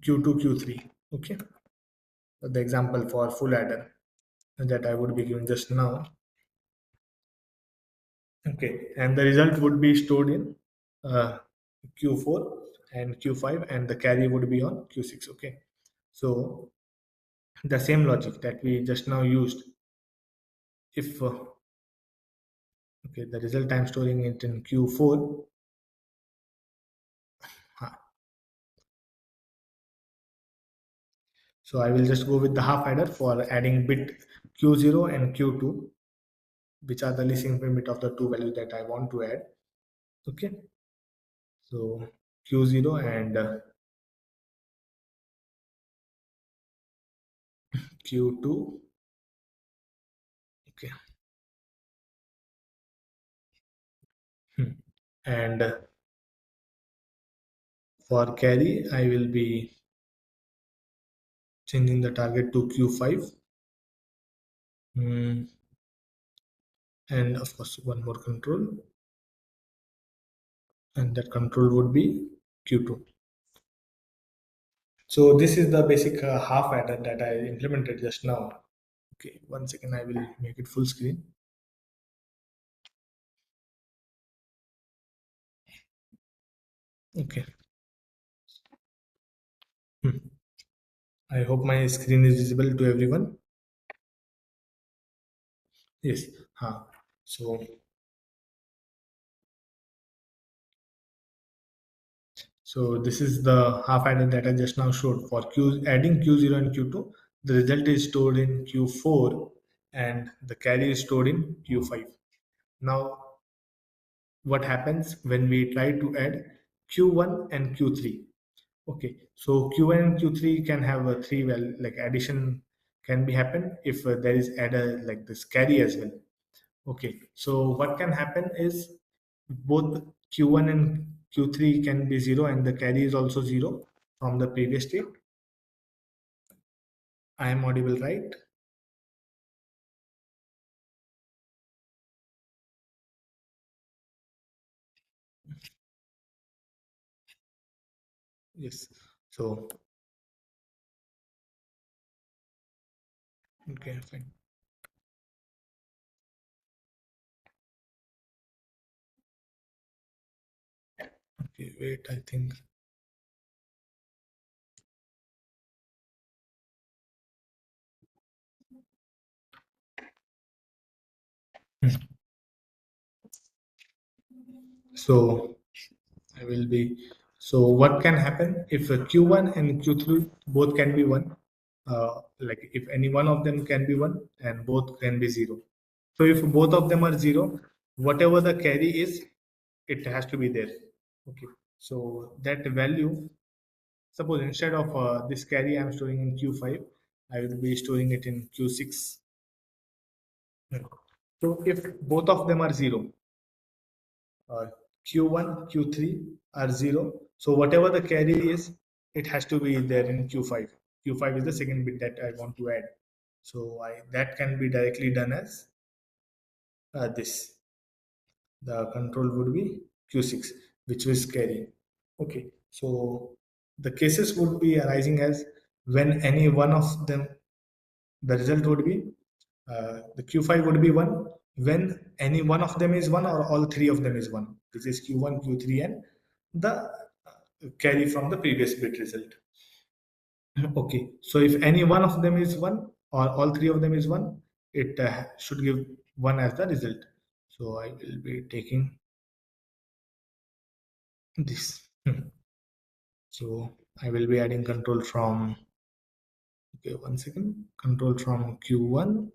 Q2, Q3. Okay. The example for full adder. that I would be giving just now. Okay, and the result would be stored in uh, Q4 and Q5, and the carry would be on Q6. Okay, so the same logic that we just now used. If okay, the result I'm storing it in Q4. huh, So I will just go with the half adder for adding bit Q0 and Q2, which are the least significant bit of the two values that I want to add. Okay, so Q0 and Q2. Okay, hmm. and for carry, I will be changing the target to Q5. Hmm, and of course, one more control, and that control would be Q2. So this is the basic half adder that I implemented just now. Okay, 1 second, I will make it full screen. Okay. Hmm. I hope my screen is visible to everyone. Yes. Huh. So, so this is the half adder that I just now showed for Q adding Q0 and Q2. The result is stored in Q4 and the carry is stored in Q5. Now, what happens when we try to add Q1 and Q3? Okay, so Q1 and Q3 can have a three well like addition can be happen if there is adder like this carry as well. Okay, so what can happen is both Q1 and Q3 can be zero and the carry is also zero from the previous state. I am audible, right? Yes. So, okay, fine. Okay, wait, I think. So, I will be. So, what can happen if Q1 and Q3 both can be one? Like if any one of them can be one and both can be zero. So, if both of them are zero, whatever the carry is, it has to be there. Okay. So, that value, suppose instead of this carry I'm storing in Q5, I will be storing it in Q6. So, if both of them are zero, uh, Q1, Q3 are 0. So whatever the carry is, it has to be there in Q5. Q5 is the second bit that I want to add. So that can be directly done as this. The control would be Q6, which was carry. Okay, so the cases would be arising as when any one of them, the result would be the Q5 would be 1 when any one of them is 1 or all three of them is 1. This is Q1, Q3, and the carry from the previous bit result. Okay, so if any one of them is 1 or all three of them is 1, it should give 1 as the result. So I will be taking this. So I will be adding control from, okay, 1 second, control from Q1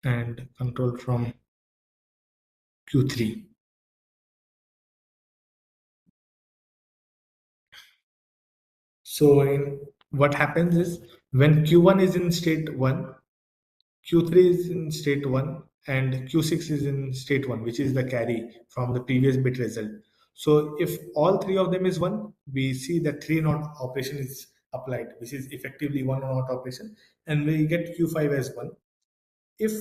and control from Q3. So what happens is when Q1 is in state 1, Q3 is in state 1, and Q6 is in state 1, which is the carry from the previous bit result. So if all three of them is 1, we see that 3 not operation is applied, which is effectively 1 not operation, and we get Q5 as 1. If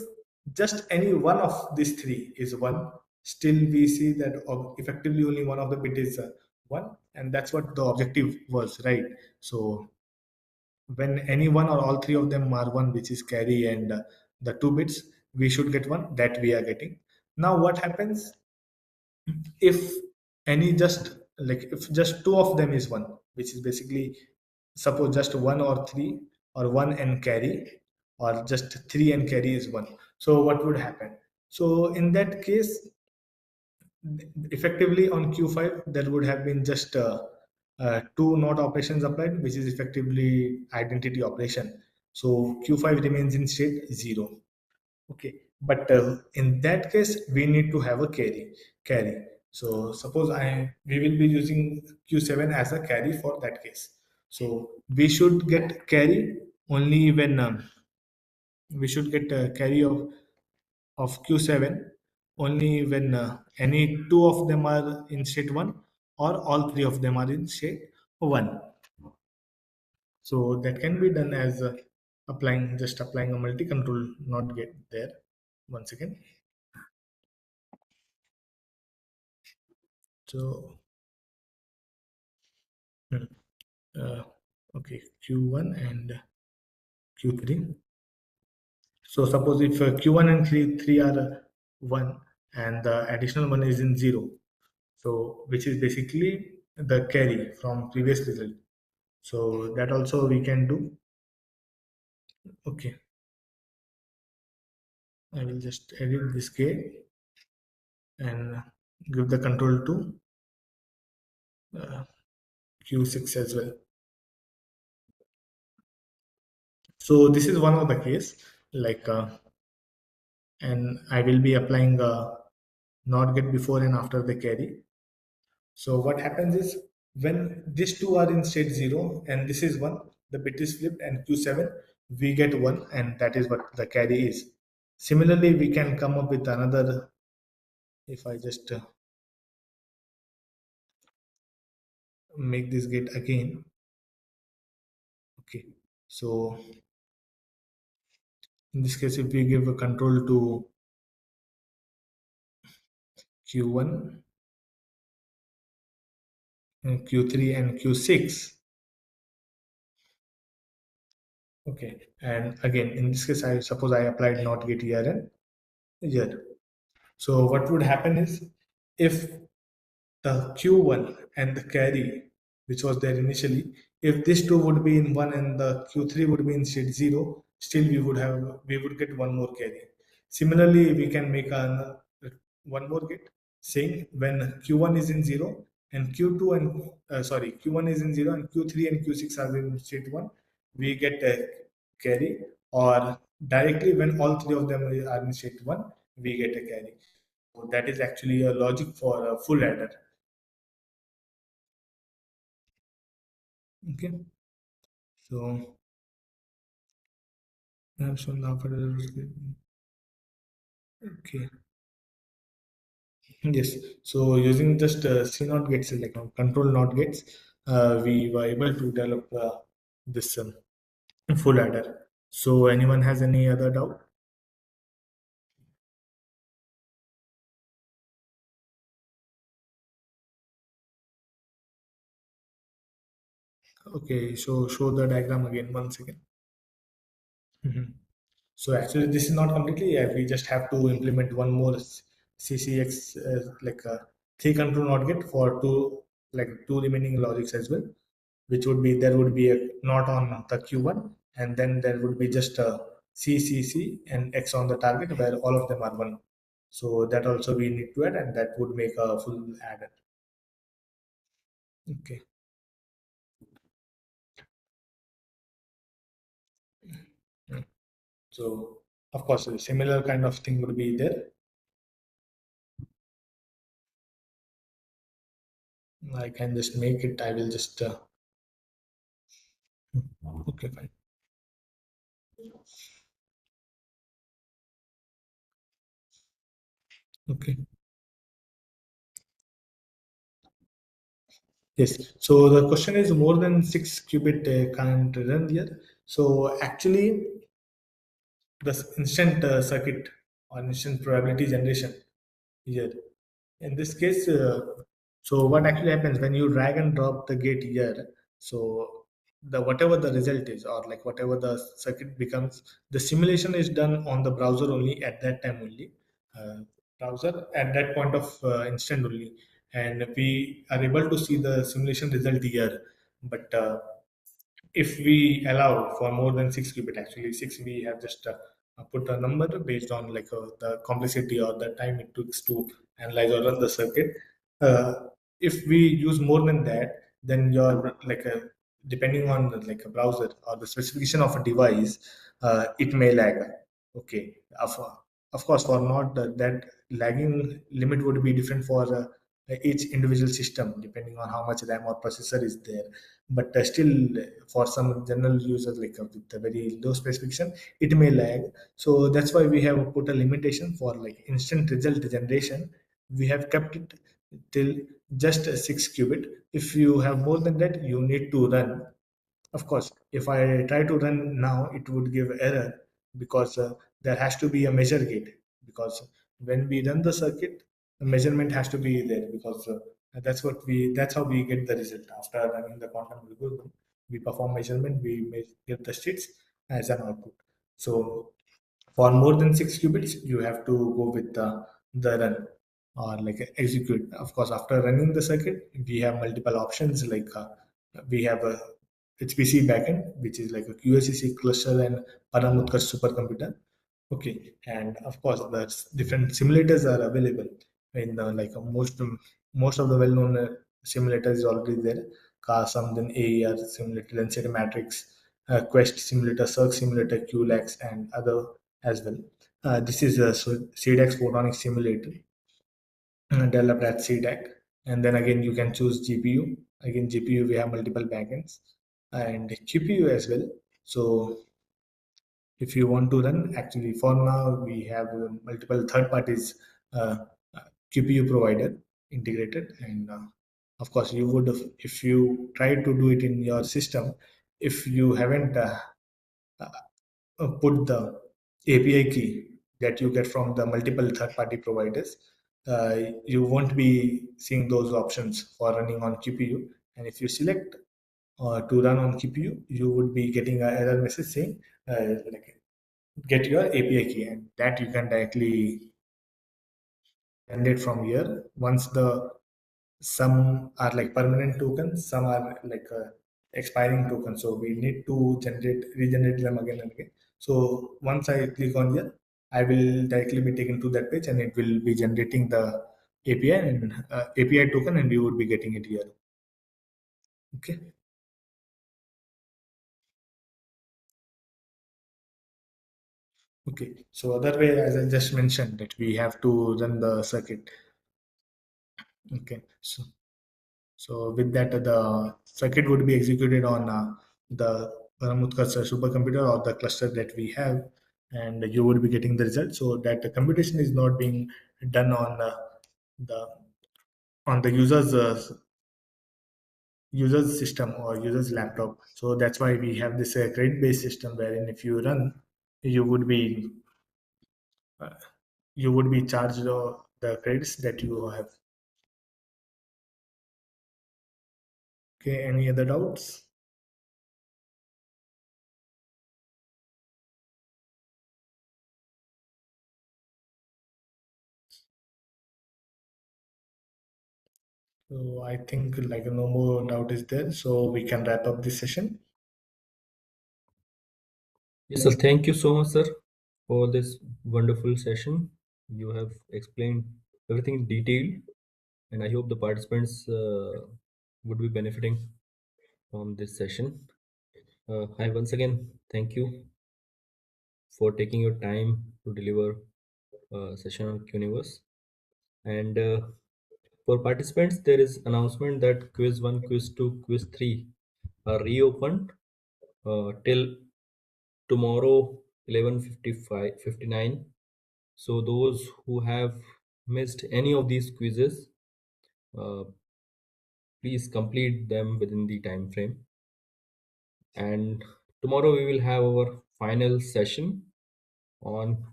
just any one of these three is 1, still we see that effectively only one of the bit is 1, and that's what the objective was, right? So when any one or all three of them are one, which is carry and the 2 bits, we should get one that we are getting. Now what happens if any just like if just two of them is one, which is basically suppose just one or three, or one and carry, or just three and carry is one. So what would happen? So in that case, effectively on Q5 there would have been just two not operations applied, which is effectively identity operation. So Q5 remains in state 0. Okay, but in that case we need to have a carry. So suppose I we will be using Q7 as a carry for that case. So we should get carry only when we should get carry of Q7 only when any two of them are in state 1, or all three of them are in state 1. So that can be done as applying a multi-control not get there. Once again, so hmm, uh, okay, Q1 and Q3. So suppose if Q1 and three are 1, and the additional one is in 0, so which is basically the carry from previous result. So that also we can do. Okay, I will just edit this gate and give the control to uh, Q6 as well. So this is one of the case, like and I will be applying not get before and after the carry. So what happens is when these two are in state 0 and this is 1, the bit is flipped, and Q7 we get 1, and that is what the carry is. Similarly, we can come up with another. If I just make this gate again. Okay, so in this case, if we give a control to Q1 and Q3 and Q6. Okay, and again in this case, I suppose I applied not get here and here. So what would happen is if the Q1 and the carry, which was there initially, if these two would be in 1 and the Q3 would be in state 0, still we would get one more carry. Similarly, we can make one more get saying when Q1 is in 0 and Q2 and Q1 is in 0 and Q3 and Q6 are in state 1, we get a carry, or directly when all three of them are in state 1, we get a carry. So that is actually a logic for a full adder. Okay, so so now for okay, yes. So using just C not gates like control not gates, we were able to develop this full adder. So anyone has any other doubt? Okay, so show the diagram again once again. Mhm. So actually, this is not completely. Yeah, we just have to implement one more CCX like three control not get for two remaining logics as well, which would be there would be a not on the Q1, and then there would be just a CCC and X on the target where all of them are one. So that also we need to add, and that would make a full adder. Okay. Mm. So of course, a similar kind of thing would be there. I can just make it. I will just. Okay, fine. Okay. Yes. So the question is more than 6 qubit can't run here. So actually, the instant circuit or instant probability generation here. In this case, so what actually happens when you drag and drop the gate here? So the whatever the result is, or like whatever the circuit becomes, the simulation is done on the browser only at that time only, uh, browser at that point of instant only, and we are able to see the simulation result here. But if we allow for more than 6 qubit, actually six, we have just put a number based on like the complexity or the time it takes to analyze or run the circuit. uh, if we use more than that, then your like a, depending on like a browser or the specification of a device, it may lag. Okay, of course, for not that lagging limit would be different for each individual system depending on how much RAM or processor is there. But still, for some general users like with a very low specification, it may lag. So that's why we have put a limitation for like instant result generation. We have kept it till just a 6 qubit. If you have more than that, you need to run. Of course, if I try to run now, it would give error because there has to be a measure gate. Because when we run the circuit, the measurement has to be there, because that's how we get the result after running the quantum algorithm. We perform measurement, we may get the states as an output. So for more than 6 qubits, you have to go with the run or like execute. Of course, after running the circuit, we have multiple options like we have a HPC backend, which is like a QACC cluster and Paramutkarsh supercomputer. Okay, and of course, the different simulators are available in like most of the well-known simulators is already there. CASM, then AER simulator, then Cinematrix, Quest simulator, Circ simulator, QLAX, and other as well. This is a CDAX photonic simulator developed at CDAC. And then again, you can choose GPU. Again, GPU, we have multiple backends and GPU as well. So if you want to run, actually for now we have multiple third parties uh, QPU provider integrated, and of course you would, if you try to do it in your system, if you haven't put the API key that you get from the multiple third party providers, you won't be seeing those options for running on QPU. And if you select to run on QPU, you would be getting an error message saying like get your API key, and that you can directly generate from here. Once the some are like permanent tokens, some are like expiring tokens. So we need to regenerate them again and again. So once I click on here, I will directly be taken to that page, and it will be generating the API and API token, and you would be getting it here. Okay. Okay. So other way, as I just mentioned, that we have to run the circuit. Okay. So with that, the circuit would be executed on the Paramutkar's supercomputer or the cluster that we have, and you would be getting the result. So that the computation is not being done the on the user's system or user's laptop. So that's why we have this credit-based system wherein if you run, you would be uh, you would be charged the credits that you have. Okay. Any other doubts? So I think like no more doubt is there. So we can wrap up this session. Yes, sir. Thank you so much, sir, for this wonderful session. You have explained everything in detail, and I hope the participants would be benefiting from this session. I once again thank you for taking your time to deliver a session on Universe. And for participants, there is announcement that quiz 1, quiz 2, quiz 3 are reopened till tomorrow 11:59. So those who have missed any of these quizzes, uh, please complete them within the time frame. And tomorrow we will have our final session on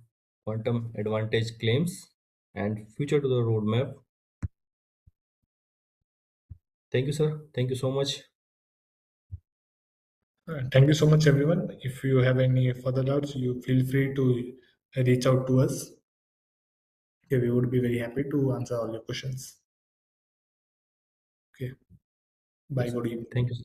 quantum advantage claims and future to the roadmap. Thank you, sir. Thank you so much. Thank you so much, everyone. If you have any further doubts, you feel free to reach out to us. Okay, we would be very happy to answer all your questions. Okay, bye. Yes, Good evening. thank you.